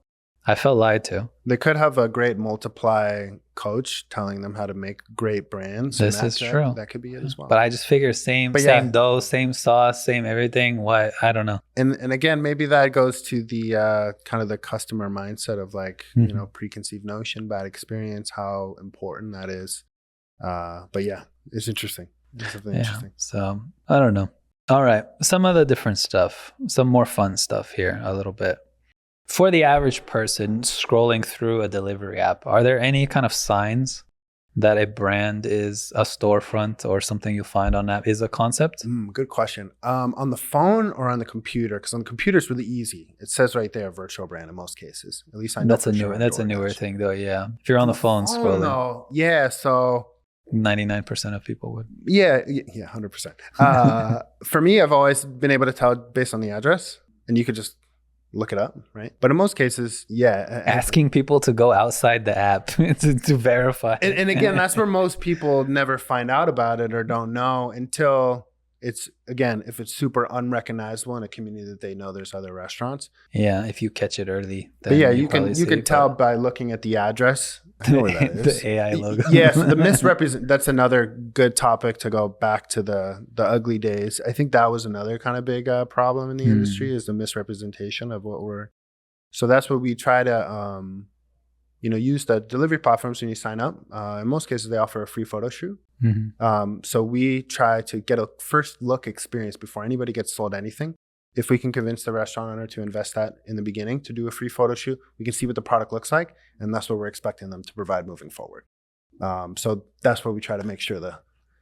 I felt lied to. They could have a great multiply coach telling them how to make great brands. This is true. That could be it as well. But I just figure same dough, same sauce, same everything. Why? I don't know. And again, maybe that goes to the kind of the customer mindset of like, preconceived notion, bad experience, how important that is. But yeah, it's interesting. It's definitely interesting. So I don't know. All right. Some of the different stuff, some more fun stuff here a little bit. For the average person scrolling through a delivery app, are there any kind of signs that a brand is a storefront or something you'll find on app is a concept? Good question. On the phone or on the computer? Because on the computer it's really easy. It says right there, virtual brand in most cases. At least I know that's a newer thing though. Yeah, if you're on the phone scrolling. No. Yeah. So 99% of people would. Yeah. 100%. For me, I've always been able to tell based on the address, and you could just look it up, right? But in most cases, yeah. Asking people to go outside the app to verify. And again, that's where most people never find out about it or don't know until it's, again, if it's super unrecognizable in a community that they know there's other restaurants. Yeah, if you catch it early. Then But yeah, you can tell by looking at the address. I know where that is. The AI logo. Yeah, so the misrepresent, that's another good topic to go back to the ugly days. I think that was another kind of big problem in the industry, is the misrepresentation of what we're. So that's what we try to, use the delivery platforms when you sign up. In most cases, they offer a free photo shoot. So we try to get a first look experience before anybody gets sold anything. If we can convince the restaurant owner to invest that in the beginning to do a free photo shoot, we can see what the product looks like, and that's what we're expecting them to provide moving forward. So that's where we try to make sure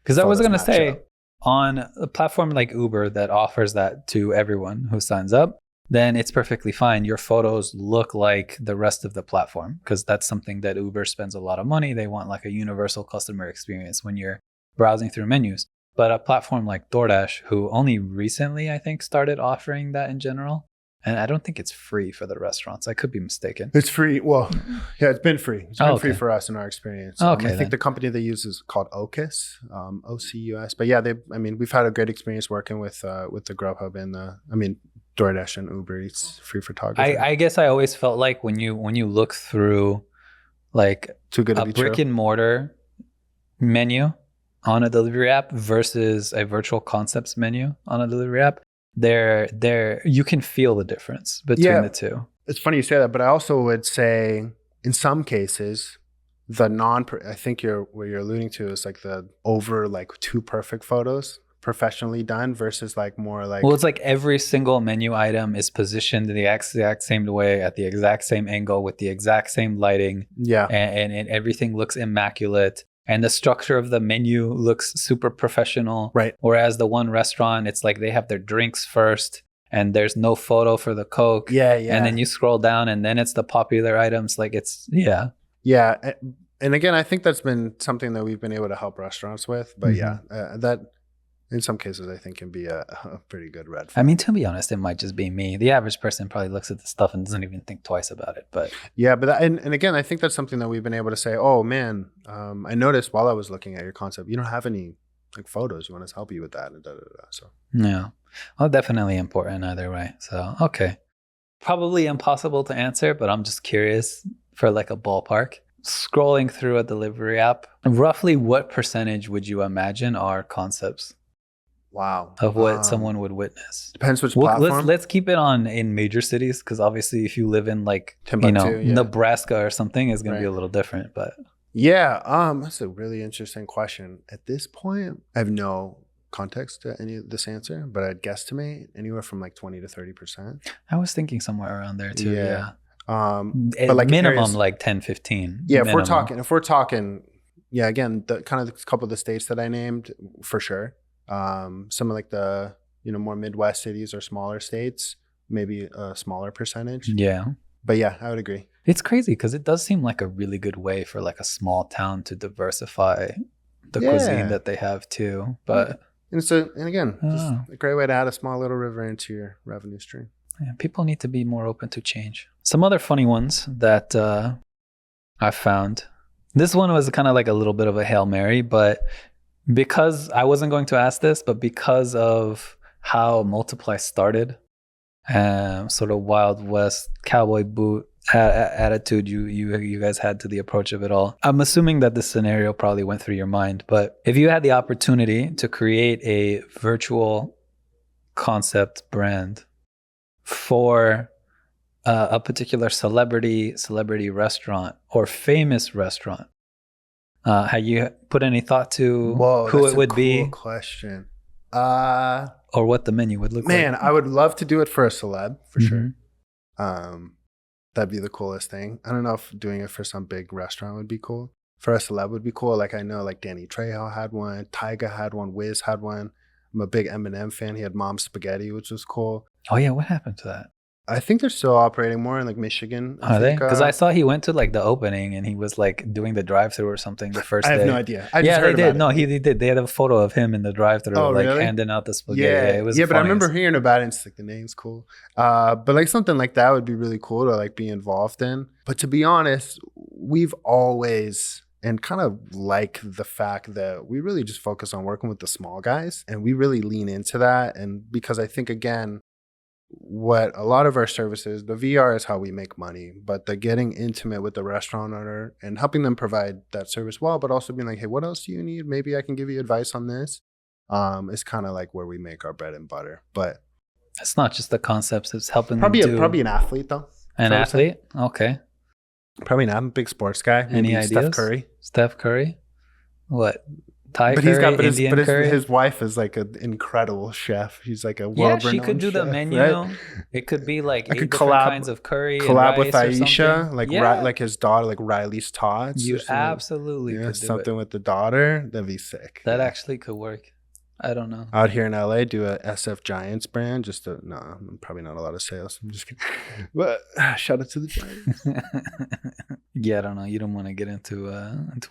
because I was going to say, on a platform like Uber that offers that to everyone who signs up, then it's perfectly fine. Your photos look like the rest of the platform, because that's something that Uber spends a lot of money. They want like a universal customer experience when you're browsing through menus. But a platform like DoorDash, who only recently, I think, started offering that in general. And I don't think it's free for the restaurants. I could be mistaken. It's free. Well, yeah, it's been free. It's been free for us in our experience. I think the company they use is called Ocus, OCUS. But yeah, we've had a great experience working with the Grubhub and DoorDash and Uber Eats free photography. I guess I always felt like when you look through like a brick and mortar menu on a delivery app versus a virtual concepts menu on a delivery app, there you can feel the difference between the two. It's funny you say that, but I also would say in some cases, I think what you're alluding to is like the over like too perfect photos, professionally done, versus like more like, well, it's like every single menu item is positioned the exact same way at the exact same angle with the exact same lighting. Yeah. And everything looks immaculate. And the structure of the menu looks super professional. Right. Whereas the one restaurant, it's like they have their drinks first and there's no photo for the Coke. Yeah. And then you scroll down and then it's the popular items. Like it's, yeah. Yeah. And again, I think that's been something that we've been able to help restaurants with. But that in some cases, I think can be a pretty good red flag. I mean, to be honest, it might just be me. The average person probably looks at the stuff and doesn't even think twice about it. But yeah, but and again, I think that's something that we've been able to say, oh man, I noticed while I was looking at your concept, you don't have any like photos. You want us to help you with that? And So yeah, well, definitely important either way. So okay, probably impossible to answer, but I'm just curious for like a ballpark. Scrolling through a delivery app, roughly what percentage would you imagine are concepts? Wow. Of what someone would witness. Depends which platform. Let's keep it in major cities, because obviously if you live in like Timbuktu, Nebraska or something, it's going to be a little different. But yeah, that's a really interesting question. At this point, I have no context to any of this answer, but I'd guesstimate anywhere from like 20 to 30%. I was thinking somewhere around there too. Yeah. But like minimum like 10, 15. Yeah, if we're talking, yeah, again, the kind of a couple of the states that I named for sure. Some of like the more Midwest cities or smaller states, maybe a smaller percentage. Yeah. But yeah, I would agree. It's crazy because it does seem like a really good way for like a small town to diversify the cuisine that they have too. But just a great way to add a small little river into your revenue stream. Yeah, people need to be more open to change. Some other funny ones that I found. This one was kind of like a little bit of a Hail Mary, but because I wasn't going to ask this, but because of how MTIPLY'd started, sort of Wild West cowboy boot attitude you guys had to the approach of it all. I'm assuming that this scenario probably went through your mind, but if you had the opportunity to create a virtual concept brand for a particular celebrity restaurant or famous restaurant, had you put any thought to who it would be? Question. Or what the menu would look like? Man, I would love to do it for a celeb for sure. That'd be the coolest thing. I don't know if doing it for some big restaurant would be cool. For a celeb would be cool. Like I know like Danny Trejo had one, Tyga had one, Wiz had one. I'm a big Eminem fan. He had Mom's Spaghetti, which was cool. Oh yeah, what happened to that? I think they're still operating more in like Michigan. Are they? Because I saw he went to like the opening and he was like doing the drive-through or something the first day. I have no idea. I just yeah, heard they did. about No, he did. They had a photo of him in the drive-through, Oh, like really? handing out the spaghetti. Yeah, it was but I funny. remember hearing about it. And it's like the name's cool. But like something like that would be really cool to like be involved in. But to be honest, we've always and kind of like the fact that we really just focus on working with the small guys, and we really lean into that. And because I think again, what a lot of our services, the VR is how we make money, but the getting intimate with the restaurant owner and helping them provide that service well, but also being like, hey, what else do you need? Maybe I can give you advice on this. Is kind of like where we make our bread and butter. But it's not just the concepts; it's helping probably them probably an athlete though. An athlete, okay. Probably not. I'm a big sports guy. Maybe Any ideas? Steph Curry. Steph Curry, what? Thai But curry, he's got, but Indian curry. his wife is like an incredible chef. She's like a Yeah, world-renowned she could do the chef, menu. right? It could be like I 8 could different collab- kinds of curry. Collab and with rice or Aisha, something. like yeah. like his daughter, like Riley's Tots. You or something. absolutely Yeah, could do something it. with the daughter. That'd be sick. That Yeah. actually could work. I don't know. Out here in LA, do a SF Giants brand. Just to, no, probably not a lot of sales. I'm just kidding. But shout out to the Giants. Yeah, I don't know. You don't want to get into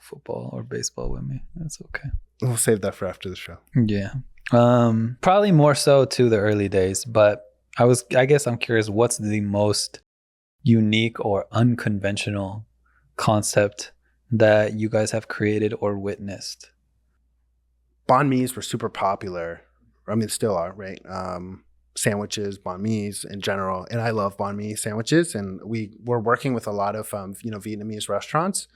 football or baseball with me. That's okay. We'll save that for after the show. Yeah. Probably more so to the early days, but I guess I'm curious, what's the most unique or unconventional concept that you guys have created or witnessed? Banh mi's were super popular. I mean, still are, right? Sandwiches, banh mi's in general. And I love banh mi sandwiches. And we're working with a lot of, Vietnamese restaurants.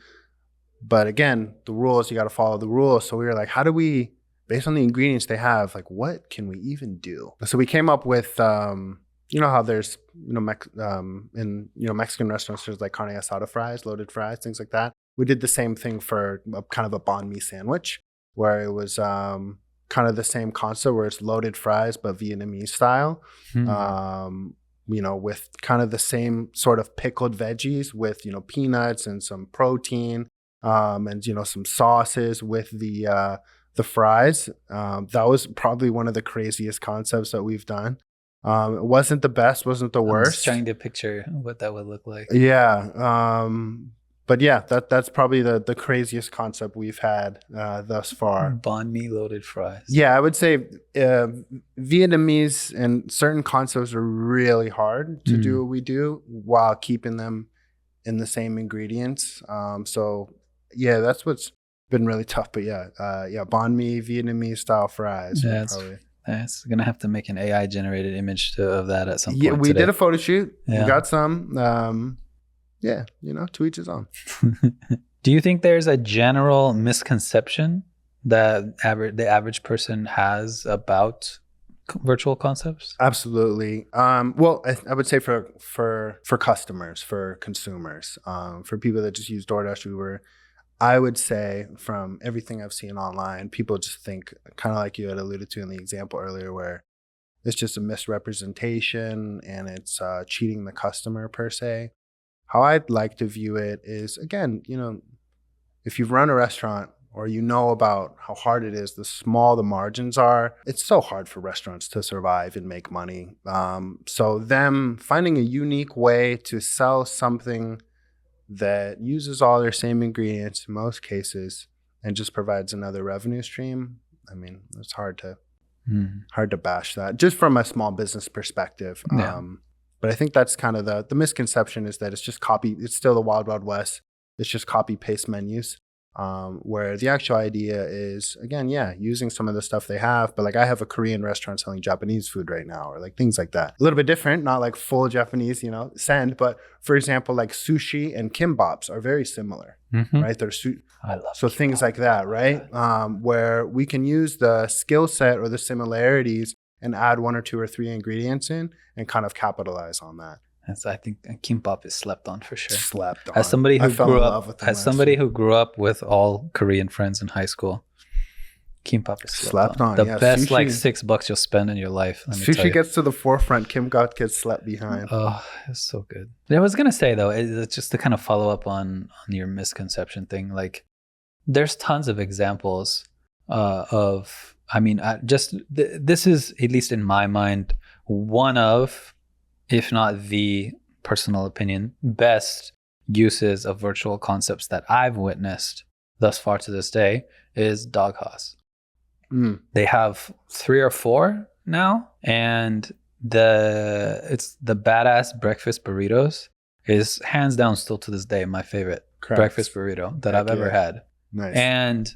But again, the rules, you got to follow the rules. So we were like, how do we, based on the ingredients they have, like, what can we even do? So we came up with, you know how there's, in Mexican restaurants, there's like carne asada fries, loaded fries, things like that. We did the same thing for kind of a banh mi sandwich, where it was kind of the same concept, where it's loaded fries but Vietnamese style, with kind of the same sort of pickled veggies with peanuts and some protein, and some sauces with the fries. That was probably one of the craziest concepts that we've done. It wasn't the best, wasn't the worst. I'm just trying to picture what that would look like. Yeah. But yeah, that's probably the craziest concept we've had thus far. Banh mi loaded fries. Yeah, I would say Vietnamese and certain concepts are really hard to do what we do while keeping them in the same ingredients. So yeah, that's what's been really tough. But yeah, banh mi Vietnamese style fries. Yeah, it's gonna have to make an AI generated image of that at some point. Yeah, we today. did a photo shoot. Yeah. We got some. Yeah, to each his own. Do you think there's a general misconception that the average person has about virtual concepts? Absolutely. Well, I would say for customers, for consumers, for people that just use DoorDash, I would say from everything I've seen online, people just think kind of like you had alluded to in the example earlier, where it's just a misrepresentation and it's cheating the customer per se. How I'd like to view it is, again, if you've run a restaurant or about how hard it is, the small the margins are, it's so hard for restaurants to survive and make money. So them finding a unique way to sell something that uses all their same ingredients in most cases and just provides another revenue stream, I mean, it's hard to bash that just from a small business perspective. Yeah. But I think that's kind of the misconception, is that it's just it's still the Wild Wild West. It's just copy paste menus, where the actual idea is, again, using some of the stuff they have. But like, I have a Korean restaurant selling Japanese food right now, or like things like that. A little bit different, not like full Japanese, send. But for example, like sushi and kimbaps are very similar, right? They're I love so things like that, right? Where we can use the skill set or the similarities and add 1 or 2 or 3 ingredients in and kind of capitalize on that. I think kimbap is slept on for sure. Slept on. As somebody who grew up with all Korean friends in high school, kimbap is slept on. The best sushi, $6 you'll spend in your life. Sushi gets to the forefront. Kimbap gets slept behind. Oh, it's so good. I was gonna say though, it's just to kind of follow up on your misconception thing. Like, there's tons of examples this is, at least in my mind, one of if not the personal opinion, best uses of virtual concepts that I've witnessed thus far to this day is Doghouse. They have 3 or 4 now, and it's the badass breakfast burritos is hands down still to this day my favorite breakfast burrito that I've ever had. Nice. And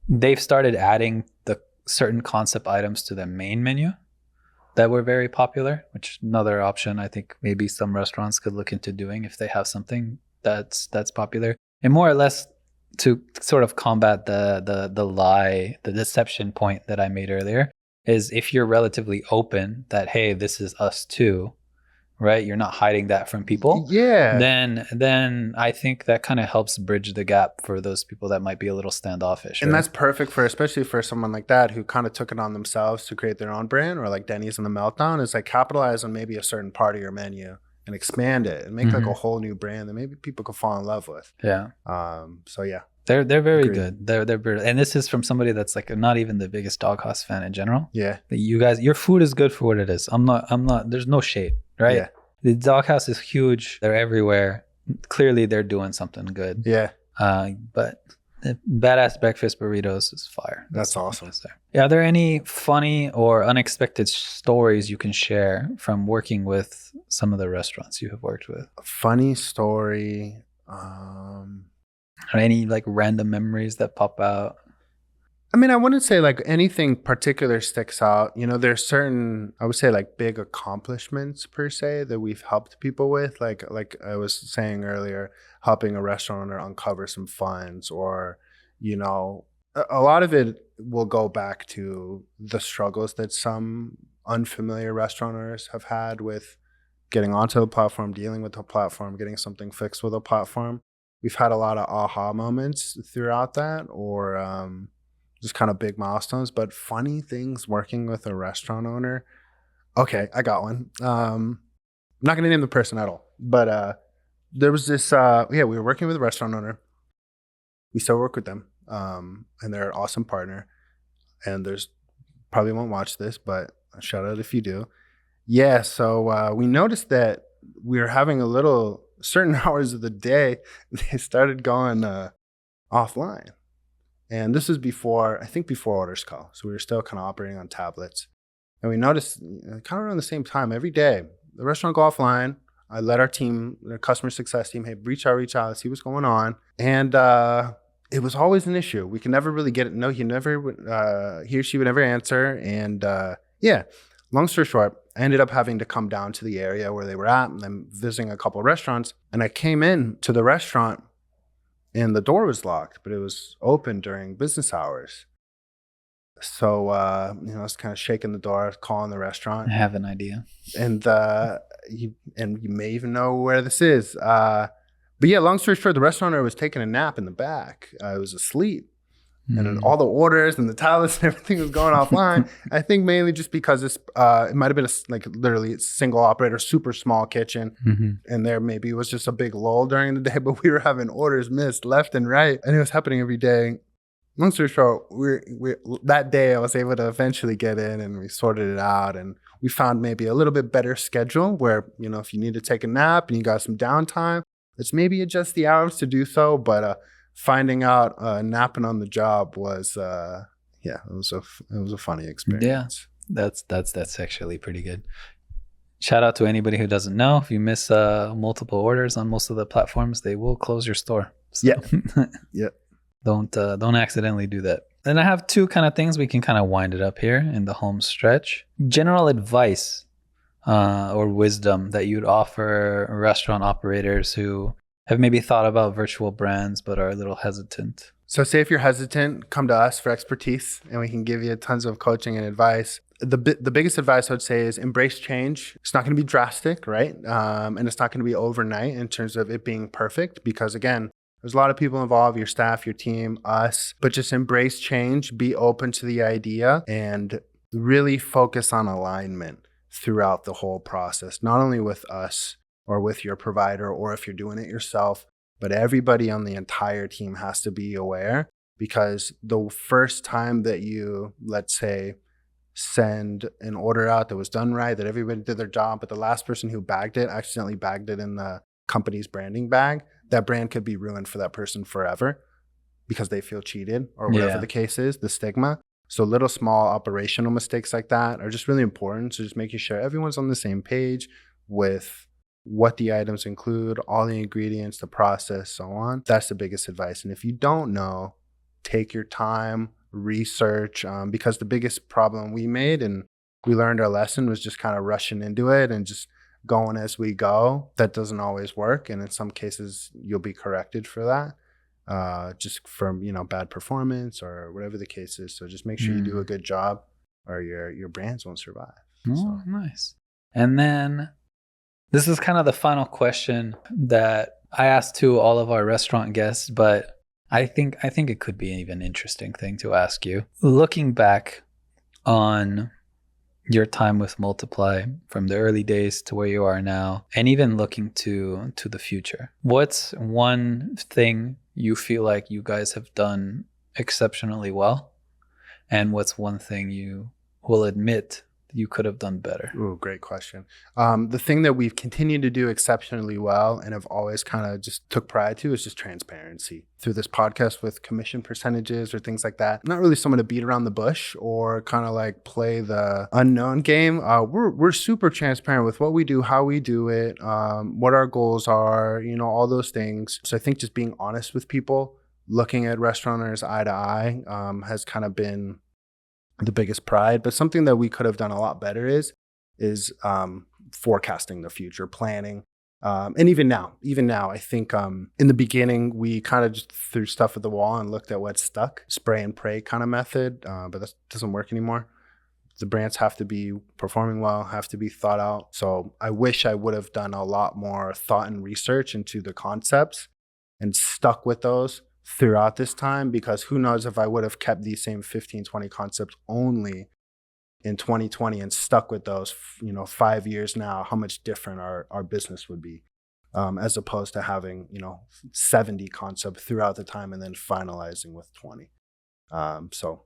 they've started adding the certain concept items to the main menu that were very popular, which another option I think maybe some restaurants could look into doing if they have something that's popular. And more or less to sort of combat the deception point that I made earlier, is if you're relatively open that, hey, this is us too, right? You're not hiding that from people. Yeah. Then I think that kind of helps bridge the gap for those people that might be a little standoffish. And right? that's perfect especially for someone like that who kind of took it on themselves to create their own brand, or like Denny's and the Meltdown, is like capitalize on maybe a certain part of your menu and expand it and make like a whole new brand that maybe people could fall in love with. Yeah. So yeah. They're very good. They're and this is from somebody that's like not even the biggest Doghouse fan in general. Yeah. You guys, your food is good for what it is. I'm not, there's no shade, right? Yeah. The Doghouse is huge. They're everywhere. Clearly they're doing something good. Yeah. But the badass breakfast burritos is fire. That's awesome. Are there any funny or unexpected stories you can share from working with some of the restaurants you have worked with? A funny story. Or any like random memories that pop out? I mean, I wouldn't say like anything particular sticks out. You know, there's certain, I would say like big accomplishments per se that we've helped people with. Like I was saying earlier, helping a restaurant owner uncover some funds, or, you know, a lot of it will go back to the struggles that some unfamiliar restaurant owners have had with getting onto the platform, dealing with the platform, getting something fixed with a platform. We've had a lot of aha moments throughout that, or just kind of big milestones, but funny things working with a restaurant owner. Okay, I got one. I'm not going to name the person at all, but there was this, we were working with a restaurant owner. We still work with them, and they're an awesome partner. And there's probably won't watch this, but shout out if you do. Yeah, so we noticed that we were having a little, certain hours of the day, they started going offline. And this was before orders call. So we were still kind of operating on tablets. And we noticed kind of around the same time, every day, the restaurant go offline. I let our team, the customer success team, hey, reach out, let's see what's going on. And it was always an issue. We could never really get it. No, he or she would never answer. And long story short, I ended up having to come down to the area where they were at, and I'm visiting a couple of restaurants. And I came in to the restaurant, and the door was locked, but it was open during business hours. So, I was kind of shaking the door, calling the restaurant. I have an idea. And you may even know where this is. But yeah, long story short, the restaurant owner was taking a nap in the back. I was asleep. And all the orders and the tablets and everything was going offline. I think mainly just because it might have been literally a single operator, super small kitchen. And there maybe it was just a big lull during the day, but we were having orders missed left and right. And it was happening every day. Long story short, that day I was able to eventually get in, and we sorted it out. And we found maybe a little bit better schedule where, if you need to take a nap and you got some downtime, let's maybe adjust the hours to do so. But finding out napping on the job was it was a funny experience. Yeah, that's actually pretty good. Shout out to anybody who doesn't know, if you miss multiple orders on most of the platforms, they will close your store. So yeah don't accidentally do that. Then I have 2 kind of things we can kind of wind it up here in the home stretch. General advice or wisdom that you'd offer restaurant operators who have maybe thought about virtual brands but are a little hesitant. So say if you're hesitant, come to us for expertise, and we can give you tons of coaching and advice. The biggest advice I would say is embrace change. It's not going to be drastic, right? And it's not going to be overnight in terms of it being perfect, because again, there's a lot of people involved, your staff, your team, us, but just embrace change, be open to the idea, and really focus on alignment throughout the whole process, not only with us or with your provider, or if you're doing it yourself, but everybody on the entire team has to be aware, because the first time that you, let's say, send an order out that was done right, that everybody did their job, but the last person who bagged it accidentally bagged it in the company's branding bag, that brand could be ruined for that person forever because they feel cheated or whatever the case is, the stigma. So little small operational mistakes like that are just really important. So just making sure everyone's on the same page with what the items include, all the ingredients, the process, so on. That's the biggest advice. And if you don't know, take your time, research, because the biggest problem we made and we learned our lesson was just kind of rushing into it and just going as we go. That doesn't always work. And in some cases, you'll be corrected for that, just from, bad performance or whatever the case is. So just make sure you do a good job or your brands won't survive. Oh, nice. And then this is kind of the final question that I asked to all of our restaurant guests, but I think it could be even an interesting thing to ask you. Looking back on your time with Multiply from the early days to where you are now, and even looking to the future, what's one thing you feel like you guys have done exceptionally well? And what's one thing you will admit you could have done better? Ooh, great question. The thing that we've continued to do exceptionally well and have always kind of just took pride to is just transparency. Through this podcast with commission percentages or things like that, I'm not really someone to beat around the bush or kind of like play the unknown game. We're super transparent with what we do, how we do it, what our goals are, all those things. So I think just being honest with people, looking at restaurateurs eye to eye, has kind of been the biggest pride. But something that we could have done a lot better is forecasting the future, planning. And even now, I think in the beginning, we kind of just threw stuff at the wall and looked at what stuck, spray and pray kind of method, but that doesn't work anymore. The brands have to be performing well, have to be thought out. So I wish I would have done a lot more thought and research into the concepts and stuck with those throughout this time, because who knows if I would have kept these same 15, 20 concepts only in 2020 and stuck with those, 5 years now, how much different our business would be, as opposed to having, 70 concepts throughout the time and then finalizing with 20. So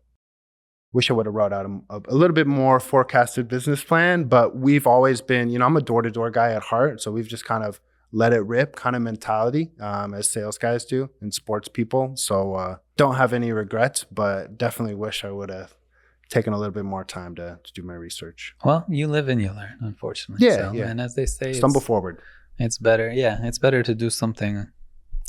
wish I would have wrote out a little bit more forecasted business plan, but we've always been, I'm a door-to-door guy at heart. So we've just kind of let it rip kind of mentality, as sales guys do and sports people. So don't have any regrets, but definitely wish I would have taken a little bit more time to do my research. Well, you live and you learn, unfortunately. Yeah. And as they say, stumble forward. It's better. Yeah, it's better to do something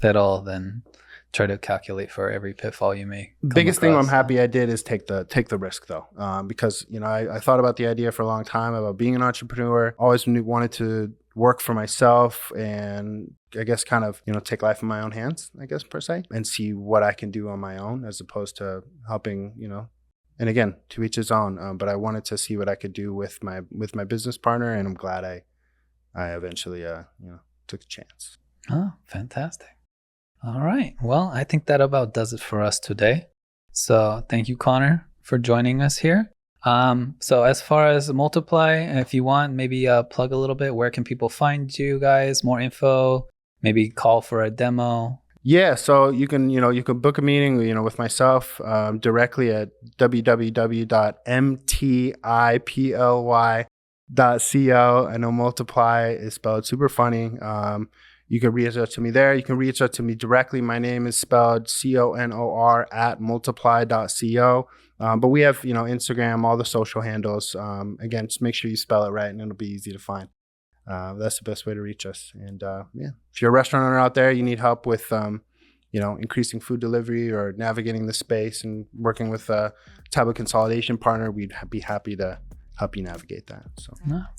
at all than try to calculate for every pitfall you may come Biggest across. thing I'm happy I did is take the risk though, because I thought about the idea for a long time about being an entrepreneur. Always wanted to work for myself and I guess kind of take life in my own hands, I guess, per se, and see what I can do on my own as opposed to helping, and again, to each his own, but I wanted to see what I could do with my business partner, and I'm glad I eventually took a chance. Oh, fantastic. All right. Well, I think that about does it for us today. So thank you, Conor, for joining us here. So as far as Multiply, if you want, maybe plug a little bit. Where can people find you guys? More info, maybe call for a demo. Yeah, so you can book a meeting, with myself directly at www.mtiply.co. I know Multiply is spelled super funny. You can reach out to me there. You can reach out to me directly. My name is spelled CONOR at multiply.co. But we have, Instagram, all the social handles. Again, just make sure you spell it right and it'll be easy to find. That's the best way to reach us. And if you're a restaurant owner out there, you need help with, increasing food delivery or navigating the space and working with a type of consolidation partner, we'd be happy to help you navigate that. So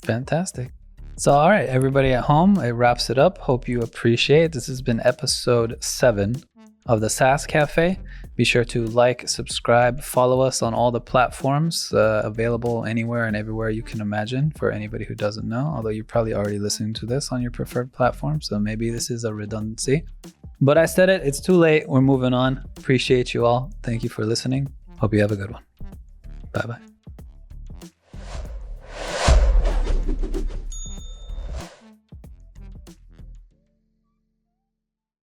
fantastic. So, all right, everybody at home, it wraps it up. Hope you appreciate. This has been episode 7 of the SaaS Cafe. Be sure to like, subscribe, follow us on all the platforms available anywhere and everywhere you can imagine for anybody who doesn't know, although you're probably already listening to this on your preferred platform. So maybe this is a redundancy. But I said it, it's too late. We're moving on. Appreciate you all. Thank you for listening. Hope you have a good one. Bye-bye.